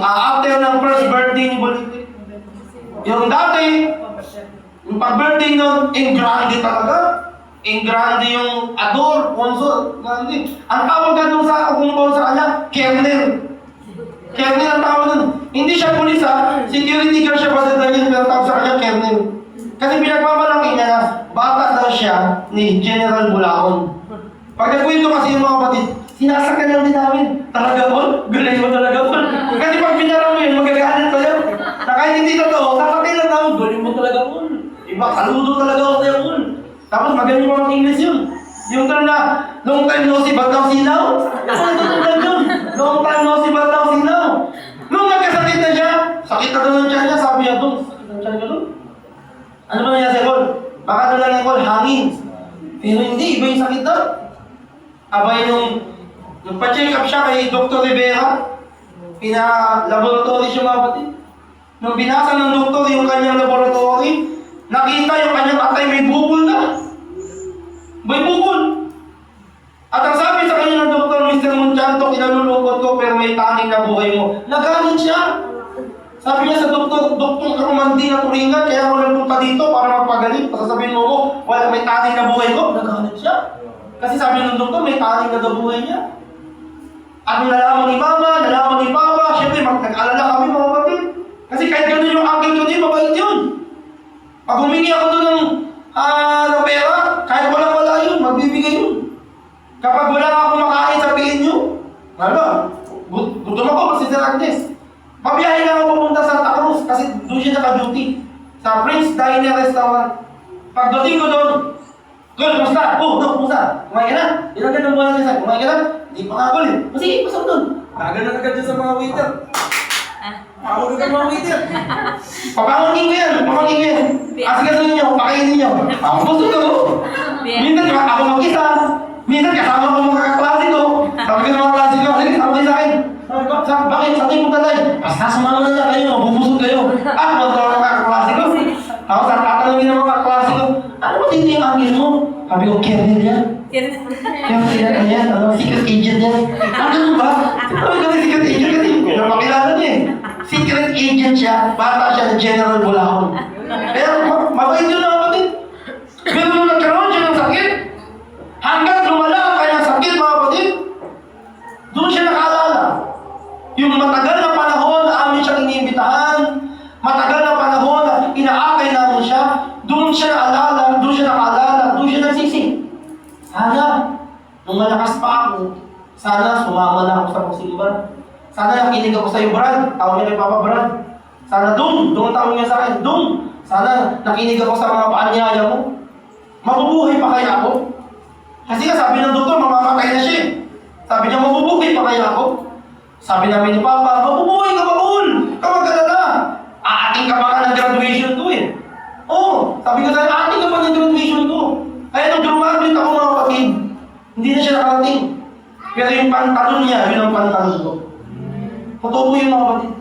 After ng first birthday ni Bolivia. Yung dati, yung pag-birthday nun, in grande talaga. In grande yung ador, sponsor. Ang tawag ka nung sa kumupaw sa kanya, Kernel. Kernel ang tawag nun. Hindi siya pulis ha, security guard siya pa sa pero tawag sa kanya, Kernel. Kasi pinagmamalaki niya na bata daw siya ni General Bulaon. Pag nagkwento kasi yung mga kapatid, sinasakyan lang din namin. Talaga Paul? Galing mo talaga Paul. Kasi pag pinara mo yun, magagalit pa yun. Na kahit hindi totoo, sasakyan lang namin. Galing mo talaga Paul. Iba, saludo talaga ako sa'yo Paul. Tapos magaling mo mag-English yun. Yung term na, long time no see, ba't daw sinaw? Ano tutulad yun? Long time no see, ba't daw sinaw? Nung nagkasakit na siya, sakit na doon ang tiyan niya, sabi niya doon, sakit ang tiyan niya doon. Ano ba nangyari sa Paul? Baka doon lang yung Paul, hangin. Pero hindi, iba yung sakit doon. Abay nung pa-check up siya kay Dr. Rivera, Pina-laboratory siya mga kapatid. Nung binasa ng doktor yung kanyang laboratory, nakita yung kanyang tatay may bukol na. May bukol. At ang sabi sa kanya ng doktor, Mr. Monchanto, kinalulungkot ko pero may taning na buhay mo. Nagalit siya. Sabi niya sa doktor, Doktor Romandi na turingan, kaya ako nagpunta dito para magpagaling. Pasasabihin mo ko, wala may taning na buhay ko. Nagalit siya. Kasi sabi ng doktor, may taning na buhay niya. At nalaman ni Mama, nalaman ni Papa, syempre nag-alala kami mga kapatid. Kasi kahit gano'n yung uncle ko din, mabait yun. Pag humingi ako doon ng pera, kahit walang-wala yun, magbibigay yun. Kapag wala ako makain, sabihin nyo, gutom ako, si Sir Agnes. Pabiyahin lang ako pupunta sa Santa Cruz kasi doon siya naka-duty. Sa Prince Diner Restaurant. Pagdating ko doon, Gol, kumusta? Kumusta? Kumain ka na? Ilan ka ng buwan natin sa? Kumain ka na? Hindi pa nga, Gol. Sige, pasok doon. Agad dyan sa mga waiter. Ako ka mga waiter. Papangangin ko yan. Asigasin ninyo, pakainin ninyo. Ako gusto ko. Minsan ako mag-isa. Minsan kasama ko mga kaklase ko. Sabi ko sa mga klase ko, sige, sama kayo sa akin. Bakit? Sa ating punta tayo. Basta sumama na lang kayo, mabubusog kayo. Magtawa ng kaklase ko. Tapos tatanungin ng mga kaklase ko, ano ba dito yung angin mo? Sabi ko, Kernel yan. Kernel yan, secret agent yan. Ano ba? Sabi ko, secret agent kasi napakilala niya eh. Secret agent siya, bata siya ng General Bulacon. Pero mabait yun mga kapatid. Pero nung nagkaroon siya ng sakit, hanggang lumala ang kanyang sakit mga kapatid, doon siya nakaalala. Yung matagal na panahon na amin siyang iniimbitahan, matagal na panahon na inaakay namin siya, doon siya nakaalala, doon siya nagsisi. Sana, nung malakas pa ako, sana sumama na ako sa pagsimba. Sana nakinig ako sa iyo, Brad. Tawag niya kay Papa Brad. Sana doon ang tawag niya sa akin, doon. Sana nakinig ako sa mga paanyaya mo. Mabubuhay pa kaya ako? Kasi nga sabi ng doktor, mamamatay na siya. Sabi niya, mabubuhay pa kaya ako? Sabi namin ni Papa, mabubuhay ka ba, Paul? Kapag galala. Aating ka pa ka ng graduation ko eh. Oo, sabi ko sa'yo, aating ka pa ng graduation ko. Kaya nung graduate ako mga kapatid, hindi na siya nakarating. Pero yung pantalon niya, yun ang pantalon ko. Totoo po yung mga kapatid.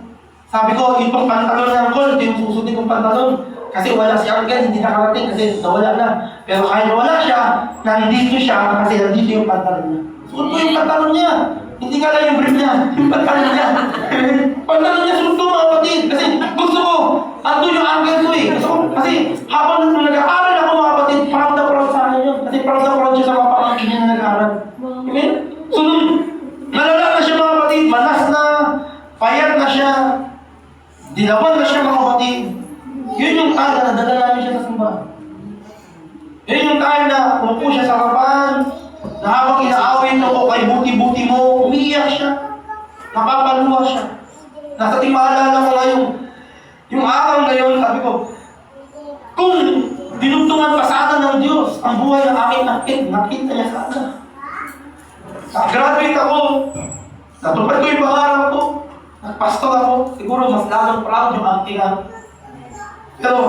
Sabi ko, yung pang pantalon ng Col, ito yung susutin kong pantalon. Kasi wala si Angel, hindi nakarating kasi nawala na. Pero kahit wala siya, nandito siya kasi nandito yung pantalon niya. Suot ko yung pantalon niya. Hindi nga lang yung brief niya, yung pantalon niya. Pantalon niya suot ko mga kapatid. Kasi gusto ko, andun yung Angel ko eh. Gusto ko, kasi habang nag-aaral ako mga kapatid, proud na proud sa akin yun. Kasi proud na proud siya sa mga pamangkin niya na nag-aaral. Amen? So nung nalala na siya mga kapatid, manas na, payat na siya, dilawan na siya mga kapatid. Yun yung time na nadala namin siya sa simbahan. Yun yung time na umupo siya sa harapan, na habang inaawin ako kay buti-buti mo, umiiyak siya. Napapaluwa siya. Nasa maalala ko nga yung araw na yun, sabi ko, kung dinugtungan pa sana ng Diyos ang buhay ng aking nakita niya sana. Graduate ako, natupad ko yung pangarap ko, nagpastor ako, siguro mas lalong proud yung acting ako. Pero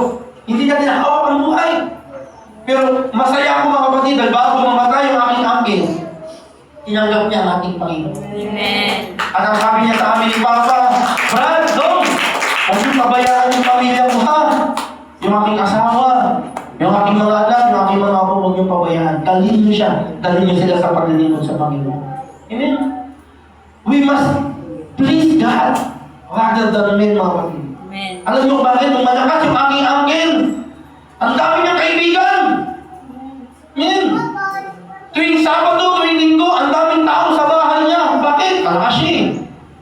hindi niya tinahawak ang buhay. Pero masaya ako mga kapatid dahil bago mamatay yung aking angkin, tinanggap niya ang ating Panginoon. Amen. At ang sabi niya sa amin ni Papa, Brad, Dong, huwag niyo pabayaan yung pamilya ko ha. Yung aking asawa, yung aking mga anak, yung aking mga apo, huwag niyo pabayaan. Dalhin niyo siya, dalhin niyo sila sa paglilingkod sa Panginoon. Amen? We must please God rather than men mga kapatid. Amen. Alam niyo bakit? Nung malakas yung aking angkin, ang dami niyang kaibigan. Amen. Tuwing Sabado, tuwing Linggo, ang daming tao sa bahay niya. Bakit? Malakas siya eh.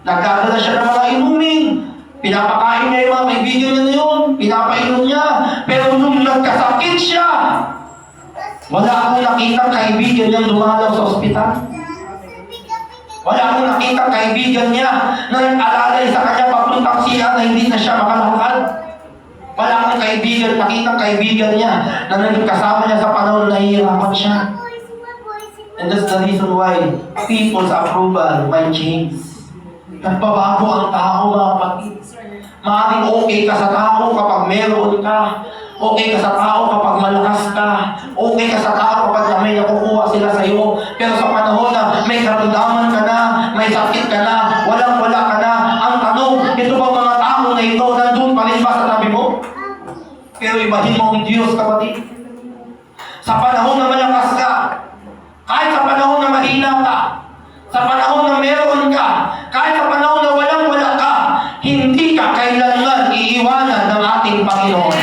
Nagdadala siya ng mga inumin. Pinapakain niya yung mga kaibigan niya na yun. Pinapainom niya. Pero nung nagkasakit siya, wala akong nakitang kaibigan niyang lumalaw sa ospital. Wala akong nakitang kaibigan niya na nag-alalay sa kanya papuntang siya na hindi na siya makalakad. Wala akong kaibigan, nakitang kaibigan niya na nagkasama niya sa panahon na nahihirapan siya. And that's the reason why people's approval might change. Nagbabago ang tao mga kapatid. Maaaring okay ka sa tao kapag meron ka. Okay ka sa tao kapag malakas ka. Okay ka sa tao kapag may nakukuha sila sa iyo. Pero sa panahon na may karamdaman ka na, may sakit ka na, walang-wala ka na, Panginoon.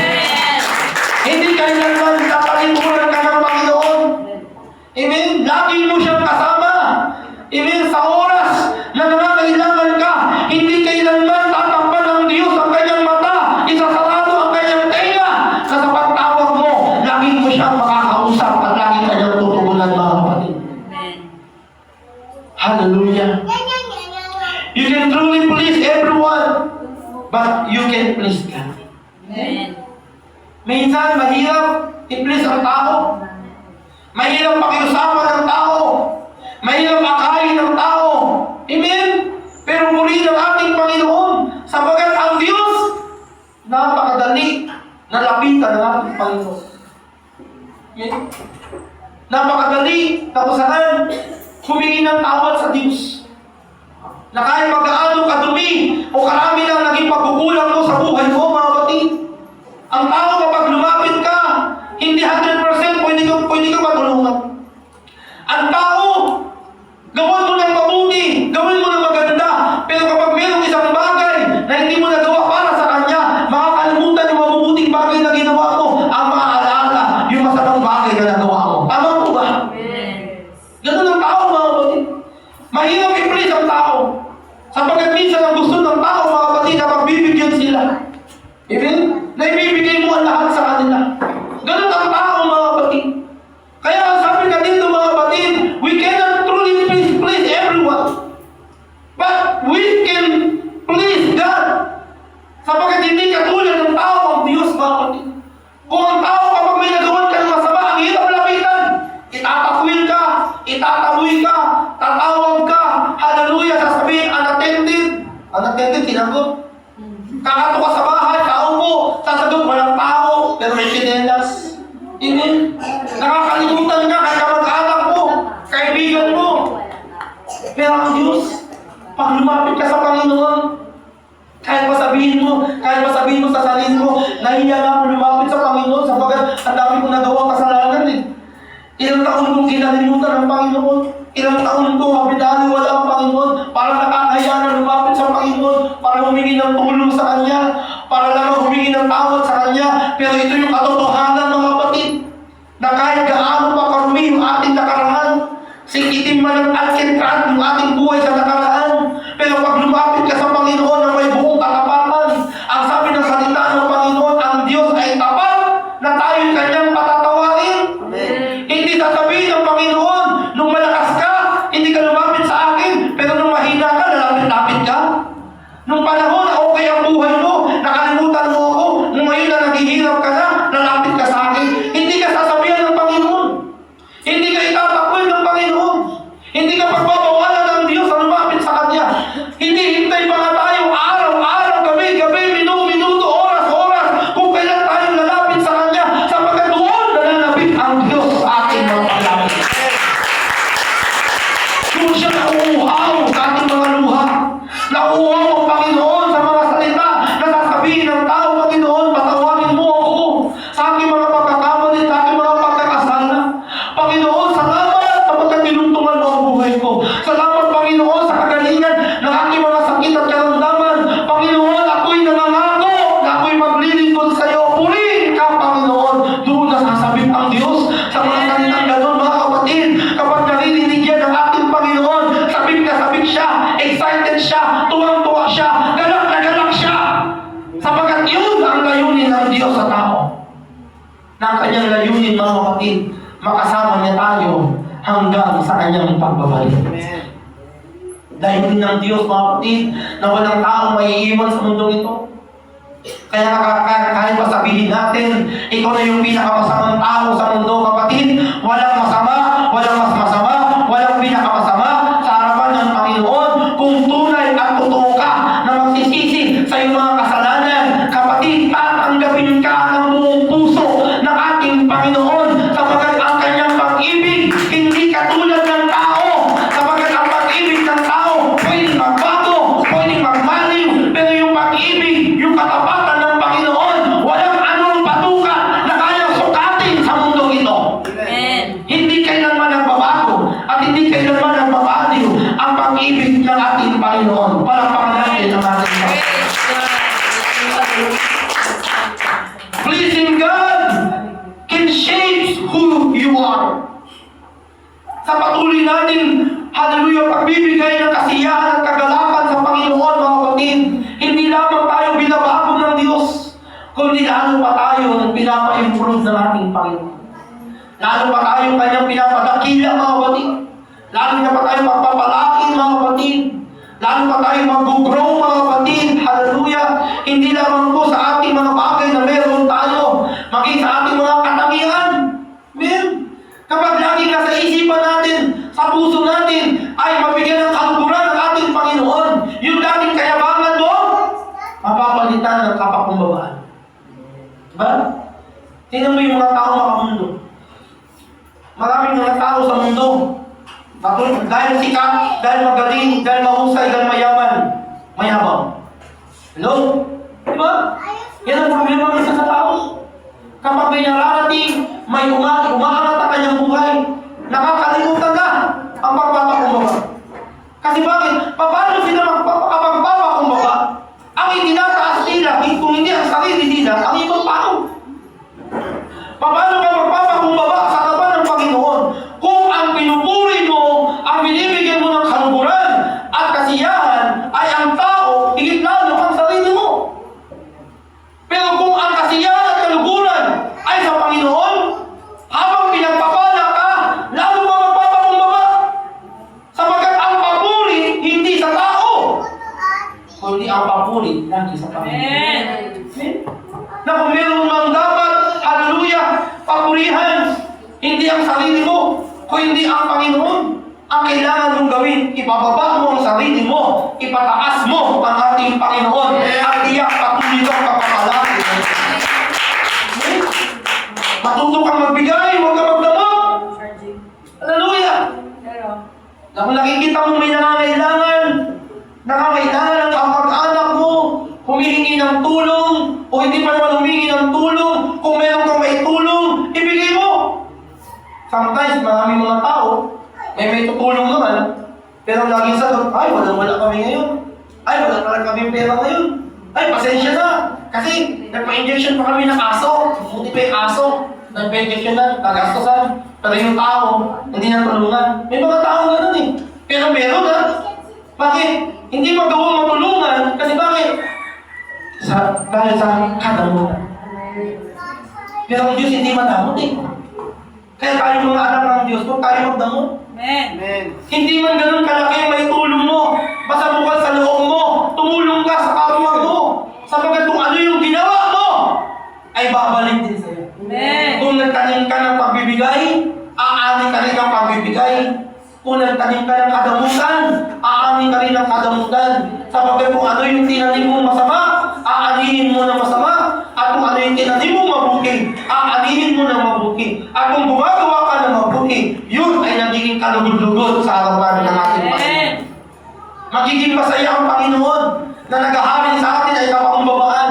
Hindi kailanman tatalikuran ka ng Panginoon. Amen? Lagi mo siyang kasama. Amen? Sa oras na nangangailangan ka, hindi kailanman tatakpan ng Diyos ang kanyang mata, isasarado ang kanyang tenga, na sa pagtawag mo, lagi mo siyang makakausap at lagi kanyang tutugunan, mga kapatid. Amen. Hallelujah. You can truly please everyone, but you can please God. Amen. Minsan, mahirap i-please ang tao. Mahirap pakiusapan ng tao. Mahirap akayin ng tao. Amen? Pero muli ng ating Panginoon, sabagat ang Diyos, napakadali na lapitan ng ating Panginoon. Amen? Napakadali na kung saan humingi ng tawad sa Diyos. Na kahit magkaano kadumi o karami na naging pagkukulang mo sa buhay mo, mga kapatid, ang tao kapag lumapit ka, hindi 100% pwede ka matulungan. Ang tao, gawin mo ng mabuti, gawin mo ng maganda, pero kapag mayroong isang bagay na hindi mo nagawa para sa kanya, makakalimutan yung mabubuting bagay na ginawa mo, ang maaalala yung masamang bagay na nagawa mo. Tama po ba? Ganun ang tao, mga kapatid. Mahirap i-please ang tao. Sapagkat minsan ang gusto ng tao, mga kapatid, na pagbibigyan sila. Amen? Na ibibigay mo ang lahat sa kanila. Ganun ang tao, mga kapatid. Kaya sabi ka dito, mga kapatid, we cannot truly please everyone. But we can please God. Sapagkat hindi katulad ng tao ang Diyos, mga kapatid. Kung ang tao kapag may nagawan ka ng masama, ang hirap lapitan. Itatakwil ka, itatawi ka, tatawag ka, hallelujah, sasabihin, unattended. Unattended, tinagot. Kakato ka sa bahay, kaupo, sasagot, walang tao, pero may sinelas. Amen? Nakakalimutan ka, kaya mag-anak mo, kaibigan mo. Pero ang Diyos, pag lumapit ka sa Panginoon, kahit masabihin mo sa sarili mo, nahiya na ako lumapit sa Panginoon, sabagat ang dami kong nagawang kasalanan eh. Ilang taon kong kinalimutan ang Panginoon. Ilang taon kong mabinaliwala ang Panginoon para nakakaya na lumapit sa Panginoon, para humingi ng tulong sa Kanya, para lang humingi ng tawad sa Kanya. Pero ito yung katotohanan, mga kapatid, na kahit gaano pa karumi yung ating nakaraan, sikitin man ang alkentran yung ating buhay sa nakaraan, pero pag lumapit ka sa Panginoon na may buong katapatan, ang sabi ng salita ng Panginoon, ang Diyos ay tapat na tayo'y Kanyang patatawarin. Hindi sasabihin ng Panginoon, nung malakas ka, hindi ka lumapit sa akin, pero nung mahina ka, lalapit-lapit ka. Nung panahon na okay ang buhay mo, nakalimutan mo ako, nung ngayon na naghihirap ka na, lalapit ka sa akin. Hindi ka sasabihan ng Panginoon. Hindi ka itatakwil ng Panginoon. Hindi ka pagbabawalan ng Diyos na lumapit sa Kanya. Hindi hintay pa nga tayo araw-araw, gabi-gabi, minuto, oras-oras, kung kailan tayo lalapit sa Kanya, sapagkat doon nalalapit ang Diyos sa ating mga paglapit. Doon siya nauuhaw sa ating mga luha. Nauuhaw ang Panginoon sa mga salita na sasabihin ng tao, Panginoon, patawagin mo ako sa aking mga pagkakamali, sa aking mga pagkakasala. Panginoon, salamat sapagkat tinuntungan mo ang buhay ko. Salamat, Panginoon, sa kagalingan ng aking mga sakit at karamdaman. Panginoon, ako'y nangangako na ako'y maglilingkod sa iyo. Purihin ka, Panginoon. Doon nasasabit ang Diyos sa mga salitang gano'n, mga kapatid. Kapag naririnig yan ng ating Panginoon, sabik na sabik siya, excited siya, tuwang-tuwa siya, galak na galak siya. Sapagkat yun ang layunin ng Diyos sa tao. Na ang kanyang layunin, mga kapatid, makasama niya tayo hanggang sa kanyang pagbabalik. Dahil din ng Diyos, mga kapatid, na walang taong maiiwan sa mundong ito. Kaya kahit pasabihin natin, ikaw na yung pinakamasamang tao sa mundo, kapatid, walang masama, walang mas masama, walang pinakamasama sa harapan ng Panginoon kung tunay at totoo ka na magsisisi sa iyong mga kasalanan. Kapatid, tatanggapin ka ng buong puso ng ating Panginoon sapagkat ang kanyang pag-ibig hindi katulad ng tao. Sapagkat ang pag-ibig ng tao pwedeng magbago, pwedeng magmaliw, pero yung pag-ibig, yung katapatan ng Panginoon, walang anong patuka na kayang sukatin sa mundong ito. Amen. Hindi kailanman nagbabago at hindi kailanman nagbabago ang pag-ibig ng ating Panginoon. Palakpakan natin ang ating Panginoon. Praise God. sa patuloy natin, hallelujah, pagbibigay ng kasiyahan at kagalakan sa Panginoon, mga kapatid. Hindi lamang tayo binabago ng Diyos, kundi lalo pa tayo pinapa-improve ng ating Panginoon. Lalo pa tayo kanyang pinapadakila, mga kapatid. Lalo na pa tayo magpapalaki, mga kapatid. Lalo pa tayo mag-grow, mga kapatid. Hallelujah. Hindi lamang po sa ating mga bagay na meron tayo, maging sa ating mga katangian. Amen. Kapag lagi nasa isipan natin, sa puso natin, ay mabigyan ng kaluguran ng ating Panginoon, yung dating kayabangan doon, mapapalitan ng kapakumbabaan. Diba? Tingnan mo yung mga tao makamundo. Maraming mga tao sa mundo, dahil sikat, dahil magaling, dahil mahusay, dahil mayaman, mayabang. Hello? Diba? Yan ang problema ng isa sa tao. Kapag may nararating, may umaangat ang kanyang buhay, nakakalimutan na ang pagpapakumbaba. Kasi bakit? Paano sila magpapagpapakumbaba? Ang itinataas nila, kung hindi ang sarili nila, ang ibang tao. Paano ka magpapakumbaba sa harapan ng Panginoon? Kung ang pinupuri mo, ang binibigyan mo ng kaluguran at kasiyahan ay ang tao, higit lalo ang sarili mo. Pero kung ang kasiyahan at kaluguran ay sa Panginoon, habang pinagpapala ka, lalo ka magpapakumbaba. Sapagkat ang papuri, hindi sa tao, kundi ang papuri, lagi sa Panginoon. Amen. Na kung meron mang dapat, hallelujah, papurihan, hindi ang sarili mo, kung hindi ang Panginoon. Ang kailangan mong gawin, ibababa mo ang sarili mo, ipataas mo ang ating Panginoon, at iyak patuloy kang kapapalaki. Matuto kang magbigay, huwag kang magdamot. Hallelujah! Na kung nakikita mo may nangangailangan ng kamag-anak mo, humihingi ng tulong, o hindi pa naman humingi ng tulong, kung meron kang may tulong, ibigay mo. Sometimes, maraming mga tao, may tutulong naman, pero laging sagot, ay, wala kami ngayon. Ay, wala kami pera ngayon. Ay, pasensya na. Kasi, nagpa-injection pa kami ng aso. Buti pa yung aso. Nagpa-injection na, kagastosan. Pero yung tao, hindi na tulungan. May mga tao ganun eh. Pero meron ha. Bakit? Hindi magawang matulungan. Kasi bakit? Dahil sa kadamutan. Pero ang Diyos hindi madamot eh. Kaya tayo mga anak ng Diyos, kung tayo magdamot. Amen. Hindi man ganun kalaki may tulong mo. Basta bukal sa loob mo. Tumulong ka sa kapwa mo. Sapagkat kung ano yung ginawa mo, ay babalik din sa'yo. Amen. Kung nagtanim ka ng pagbibigay, aani ka rin ng pagbibigay. Kung nagtanim ka ng kadamutan, aani ka rin ng kadamutan. Sapagkat kung ano yung tinanim mo masama, aanihin mo na masama. At kung ano yung tinanim mo mabuti, aanihin mo na mabuti. At kung gumagawa ka ng mabuti, yun ay nagiging kalugod-lugod sa harapan ng ating Panginoon. Magiging masaya ang Panginoon na naghahari sa atin ay kapakumbabaan.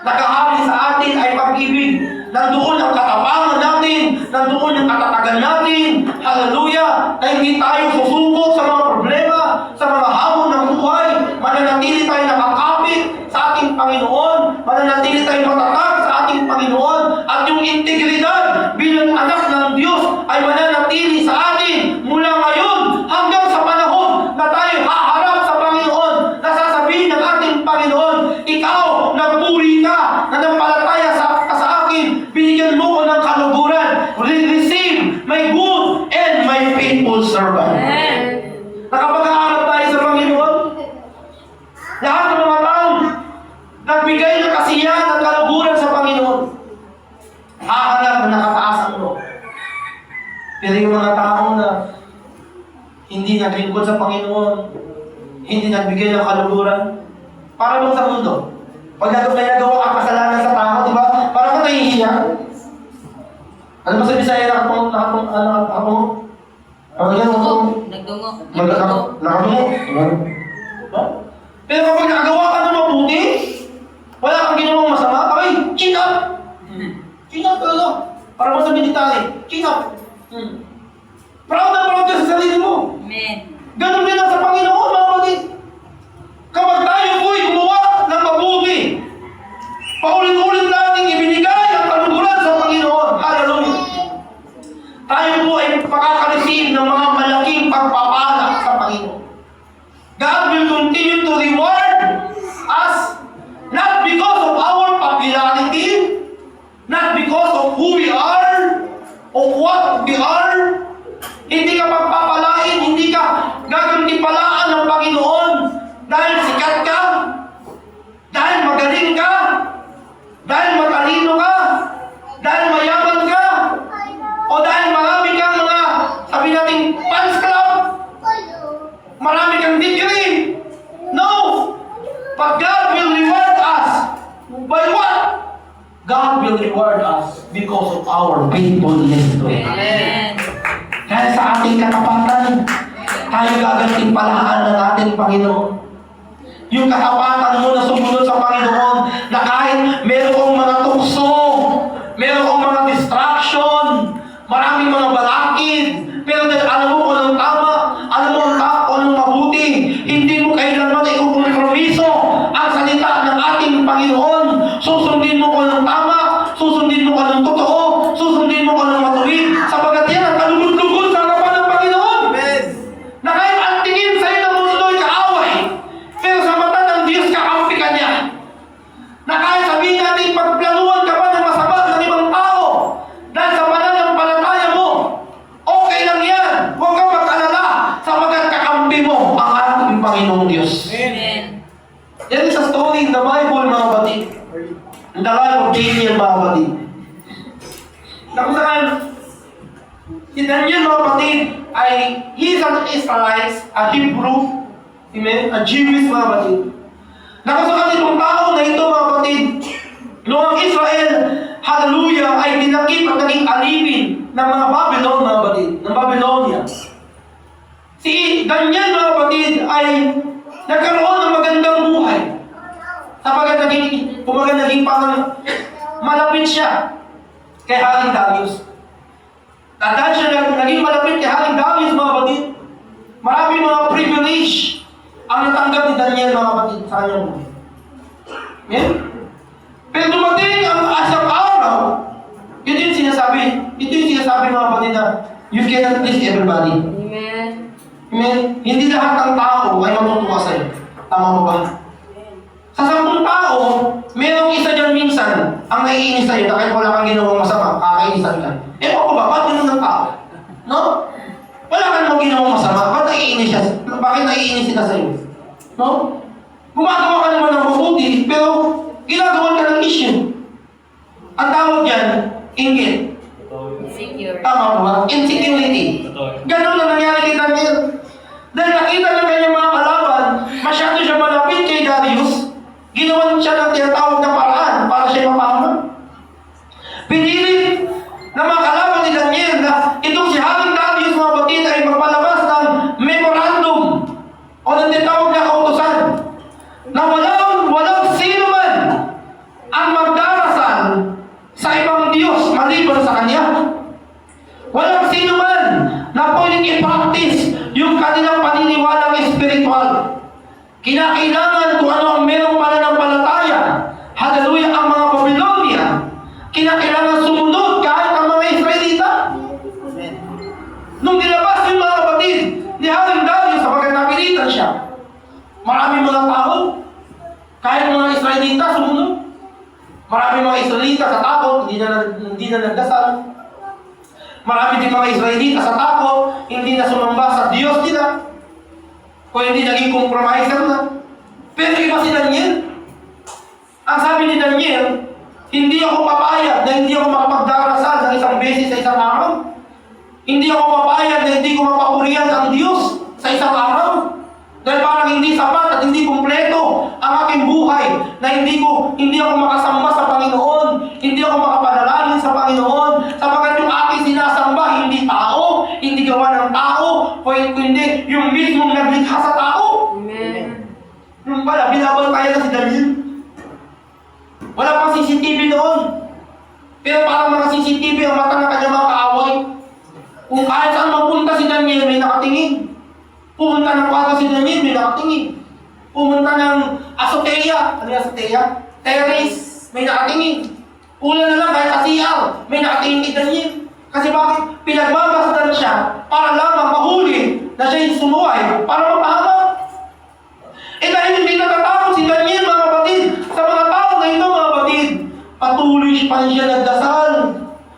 Naghahari sa atin ay pag-ibig. Nandoon ang katapangan natin. Nandoon ang katatagan natin. Hallelujah! Na hindi tayo susubok sa mga problema, sa mga hamon ng buhay. Mananatili tayo nakakapit sa ating Panginoon. Mananatili tayo matatag sa ating Panginoon. At yung integridad bilang anak ng Diyos ay mananatili sa atin mula ngayon hanggang sa panahon na tayo haharap sa Panginoon. Nasasabihin ng ating Panginoon, ikaw, nagpuri ka, nanampalataya sa akin, binigyan mo ko ng kaluguran. Receive my good and my faithful servant. Amen. Nakapag-aaral tayo sa Panginoon. Lahat ng mga taong nagbigay ng kasiyahan at kaluguran sa Panginoon, hahanap na nakataas ang loob. Pero yung mga taong na hindi naglingkod sa Panginoon, hindi nagbigay ng kaluguran, para bang sa mundo. Pag nagawa ang kasalanan sa tao, di ba? Parang ka nahihiya. Ano ba sa Bisaya nakatong? Ano yan? Nagdungo. Nakadungo. Diba? Pero kapag nakagawa ka ng mabuti, wala kang ginawang masama, ay, chin up! Chin up talaga. Para mo sa military, chin up. Proud na proud ka sa sarili mo. Amen. Ganun din ang sa Panginoon, mga kapatid. Kapag tayo po'y gumawa ng mabuti, paulit-ulit nating ibinigay ang kaluguran sa Panginoon. Hallelujah. Tayo po ay makaka-receive ng mga God will reward us. By what? God will reward us because of our faithfulness to Him. Amen. Dahil sa ating katapatan, tayo gagantimpalahan ng ating Panginoon. Yung katapatan mo na sumunod sa Panginoon, na kahit merong mga tukso, merong mga distraction, maraming mga balakid, pero dahil alam mo kung anong tama, alam mo kung anong mabuti, hindi mo kailanman ikukompromiso ang salita ng ating Panginoon. Susundin mo kung anong tama, susundin mo kung anong totoo, susundin mo kung anong matuwid, sapagat yan ang kalugod-lugod sa harapan ng Panginoon. Amen. Na kahit ang tingin sa'yo ng mundo ay kaaway, pero sa mata ng Diyos kakampi ka niya. Na kahit sabihin natin pagplanuhan ka pa ng masama ng ibang tao, dahil sa pananampalataya mo, okay lang yan. Huwag kang mag-alala, sapagat kakampi mo ang ating Panginoong Diyos. Amen. Yan is a story in the Bible, mga kapatid. In the life of Daniel, mga kapatid. Na kung saan, si Daniel, mga kapatid, ay he is an Israelite, a Hebrew, amen, a Jewish, mga kapatid. Na kung saan itong tao na ito, mga kapatid, noong ang Israel, hallelujah, ay dinakip at naging alipin ng mga Babylon, mga kapatid, ng Babylonia. Si Daniel, mga kapatid, ay nagkaroon ng magandang buhay. Sapagat naging parang malapit siya kay Haring Darius. At dahil siya naging malapit kay Haring Darius, mga kapatid, maraming mga privilege ang natanggap ni Daniel, mga kapatid, sa kanyang buhay. Amen? Pero dumating ang asang araw, ito yung sinasabi, mga kapatid, na you cannot please everybody. Amen. Amen? Hindi lahat ng tao ay matutuwa sa'yo. Tama mo ba? Sa 10 tao, merong isa dyan minsan ang naiinis sa'yo na kahit wala kang ginawang masama, kakainisan ka. Ewan ko ba, ba't yun ng tao? No? Wala kang namang ginawang masama, ba't naiinis siya? Bakit naiinis sila sa'yo? No? Gumagawa ka naman ng mabuti, pero ginagawa ka ng issue. Ang tawag dyan, inggit. Secure. Tama ba? Insecurity. Ganon na nangyari kay Daniel. Dahil nakita ng kanyang mga kalaban, masyado siya malapit kay Darius, ginawan siya ng tinatawag na paraan para siya mapahamak. Pinilit na mga kalaban ni Daniel na itong si Haring Darius, mga batid, ay magpalabas ng memorandum o ng tinatawag na kautosan na walang sino man ang magdarasal sa ibang Diyos maliban sa kanya. Walang sino man na pwedeng i-practice yung kanilang paniniwalang espiritual. Kinakailangan kung ano ang merong pananampalataya, hallelujah, ang mga Babylonia, kinakailangan sumunod kahit ang mga Israelita. Nung nilabas yung mga kapatid ni Haring Darius sapagkat napilitan siya, maraming mga tao, kahit mga Israelita sumunod. Maraming mga Israelita sa takot, hindi na nagdasal. Marami din mga Israelita sa takot, hindi na sumamba sa Diyos nila. O hindi naging compromiser na. Pero iba si Daniel. Ang sabi ni Daniel, hindi ako papayag na hindi ako makapagdarasal ng isang beses sa isang araw. Hindi ako papayag na hindi ko mapapurihan ang Diyos sa isang araw. Dahil parang hindi sapat at hindi kumpleto ang aking buhay na hindi ako makasamba sa Panginoon, hindi ako makapanalangin sa Panginoon, sapagkat yung aking sinasamba hindi tao, hindi gawa ng tao, o hindi yung mismong naglikha sa tao. Amen. Yung pala, binabal kaya na si Daniel. Wala pang CCTV noon. Pero parang mga CCTV ang mata ng kanyang mga kaaway. Kung kahit saan mapunta si Daniel, may nakatingin. Pumunta ng kwarto si Daniel, may nakatingin. Pumunta ng azotea, ano yung azotea? Terrace, may nakatingin. Una na lang kahit sa CR, may nakatingin kay Daniel. Kasi bakit? Pinagmabasdan siya para lamang mahuli na siya yung sumuway para mapahamak. Eh dahil hindi natatakot si Daniel, mga kapatid, sa mga tao na ito, mga kapatid, patuloy pa rin siya nagdasal.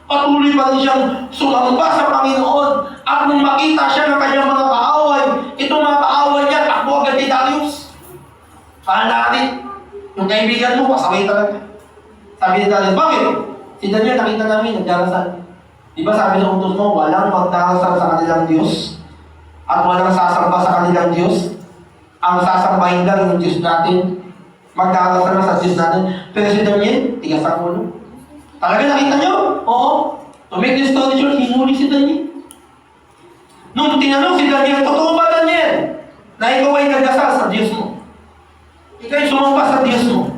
Patuloy pa rin siyang sumamba sa Panginoon. At nung makita siya ng kanyang mga kaaway, itong mga kaaway niya, takbo agad ni Darius. Paano natin? Yung kaibigan mo, pasaway talaga. Sabi ni Darius, bakit? Si Daniel, nakita namin, nagdarasal. Di ba sabi ng utos mo, walang magdarasal sa kanilang Diyos at walang sasamba sa kanilang Diyos. Ang sasambahin lang yung Diyos natin. Magdadasal na sa Diyos natin. Pero si Daniel, tigas ang ulo. Talaga nakita nyo? Oo. To make this story short, hinuli si Daniel. Nung tinanong si Daniel, totoo ba Daniel? Na ikaw ay nagdasal sa Diyos mo. Ikaw ay sumamba sa Diyos mo.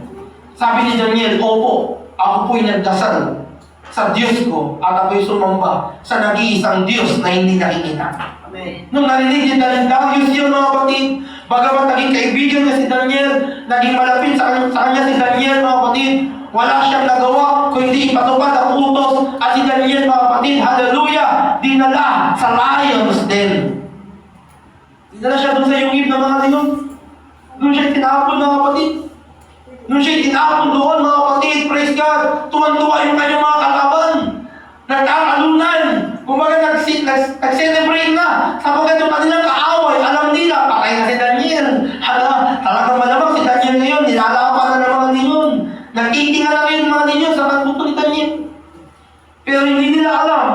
Sabi ni Daniel, opo, ako po'y nagdasal sa Diyos ko at ako'y sumamba sa nag-iisang Diyos na hindi nakikita. Amen. Nung narinig ni Darius yun mga kapatid, bagamat naging kaibigan niya si Daniel, naging malapit sa kanya si Daniel mga kapatid, wala siyang nagawa kung hindi ipatupad ang utos at si Daniel mga kapatid, hallelujah, dinala sa lions den. Dinala siya doon sa yungib ng mga leon. Doon siya tinapon mga kapatid. Doon siya tinapon doon mga kapatid, praise God. Tuwan-tuwa yung kanyang mga kalaban. Nagkakalunan. Kumbaga nag-celebrate na. Sapagat yung kanilang kaaway, alam nila, patay na si Daniel. Hala, talagang malamang si Daniel ngayon, nilalapan na ng mga leon. Nagtitinga lang yun mga leon sa pagbuto ni Daniel. Pero hindi nila alam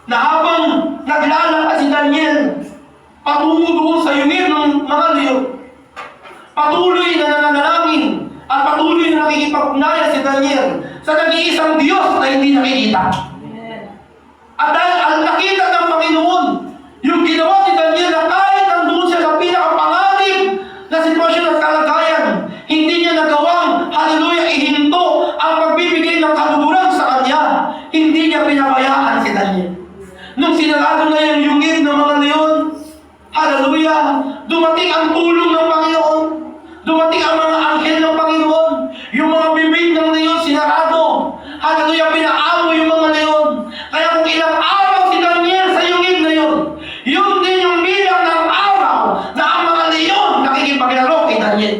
na habang naglalakad si Daniel patungo doon sa yungib ng mga leon, patuloy na nananalangin at patuloy na nakikipag-ugnayan si Daniel sa nag-iisang Diyos na hindi nakikita. At dahil ang nakita ng Panginoon, yung ginawa ni Daniel na kahit nandun siya sa pinakapanganib na sitwasyon at kalagayan, hindi niya nagawang, hallelujah, ihinto ang pagbibigay ng kaluguran sa kanya. Hindi niya pinabayaan si Daniel. Nung sinarado na yung yungib ng mga leon, hallelujah, dumating ang tulong ng Panginoon. Dumating ang mga anghel ng Panginoon. Yung mga bibig ng leon sinarado. Hallelujah, pinaamo yung mga leon. Kaya kung ilang araw si Daniel sa yungib na yun, yun din yung bilang ng araw na ang mga leon nakikipaglaro kay Daniel.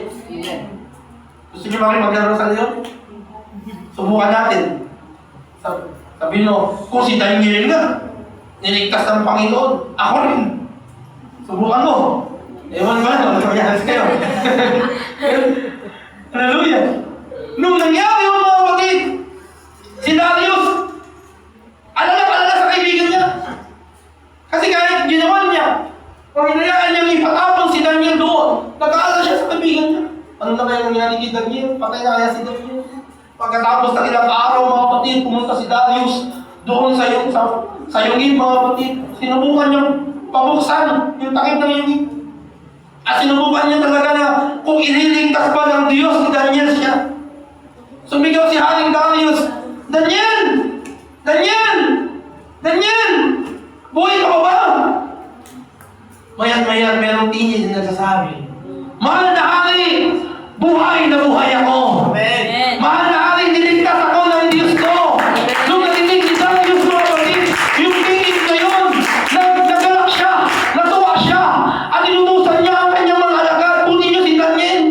Gusto niyo makipaglaro sa leon? Subukan natin. Sabi mo, kung si Daniel nga, niligtas ng Panginoon, ako rin. Subukan mo. Ewan ba? Nagpapayahas kayo. Hallelujah. Nung nangyari yung mga kapatid, si Darius, alala sa kaibigan niya. Kasi kahit ginawa niya, o hinayaan niyang ipatapon si Daniel doon, nag-aalala siya sa kaibigan niya. Ano na kaya nangyari kay Daniel? Patay na kaya si Daniel? Pagkatapos ng ilang araw mga kapatid, pumunta si Darius doon sa yungib mga kapatid. Sinubukan niyang pabuksan yung takip ng yungib. At sinubukan niya talaga na kung ililigtas ba ng Diyos ni Daniel siya. Sumigaw si Haring Darius, Daniel! Daniel! Daniel! Buhay ka pa ba? Mayan-mayan, merong tinig na nagsasabi, mahal na hari, buhay na buhay ako. Amen. Mahal na hari, niligtas ako ng Diyos ko. Nung narinig si Darius mga kapatid, yung tinig na yun, nagalak siya, natuwa siya, at inutusan niya ang kanyang mga alagad. Punin niyo si Daniel.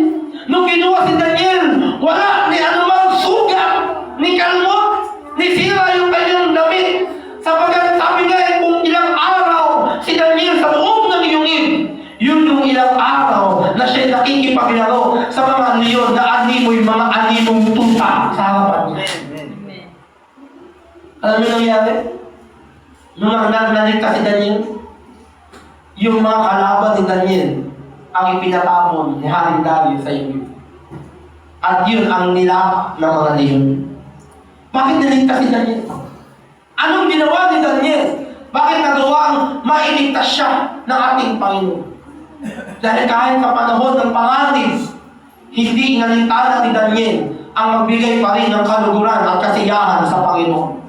Nung kinuha si Daniel, wala ni anumang sugat, ni kalmot, ni sira yung kanyang damit. Sapagat sabi nga kung ilang araw si Daniel sa loob ng yungib, yun yung ilang araw na siya nakikipaglaro sa mga leon na animoy mga animong tuta sa harapan niya. Amen. Alam niyo nangyari? Nung naligtas si Daniel, yung mga kalaban ni Daniel ang ipinatapon ni Haring Darius sa yungib. At yun ang nilapa ng mga leon. Bakit naligtas si Daniel? Anong ginawa ni Daniel? Bakit nagawang mailigtas siya ng ating Panginoon? Dahil kahit sa panahon ng panganib, hindi inalintana ni Daniel ang magbigay pa rin ng kaluguran at kasiyahan sa Panginoon.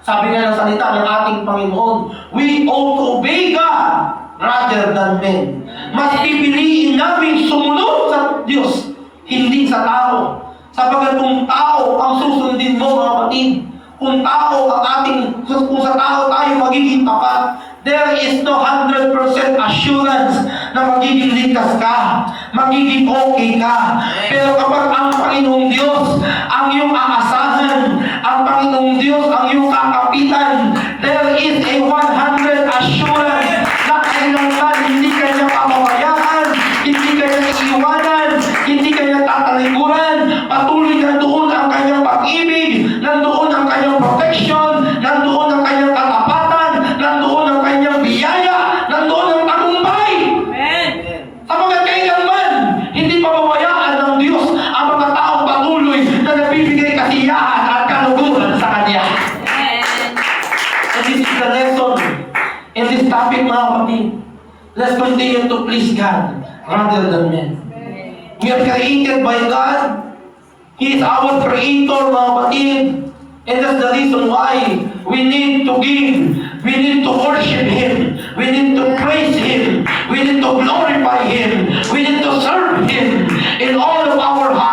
Sabi nga ng salita ng ating Panginoon, we ought to obey God rather than men. Mas pipiliin namin sumunod sa Diyos, hindi sa tao. Sapagat kung tao ang susundin mo mga kapatid, kung sa tao tayo magiging tapat, there is no 100% assurance na magiging ligtas ka, magiging okay ka. Pero kapag ang Panginoong Diyos ang iyong aasahan, ang Panginoong Diyos ang iyong kakapitan, there is a 100 assurance na kailangan hindi ka niya papabayaan, hindi ka niya iiwanan, hindi ka niya tatalikuran. Patuloy na doon ang kanyang pag-ibig, nandoon ang kanyang protection, nandoon ang kanyang katapatan, nandoon ang kanyang biyaya, nandoon ang tagumpay. Amen. Sapagat kailanman, hindi pababayaan Bakit mga kapatid? Let's continue to please God rather than men. We are created by God. He is our creator, mga kapatid. And that's the reason why we need to give. We need to worship Him. We need to praise Him. We need to glorify Him. We need to serve Him in all of our hearts.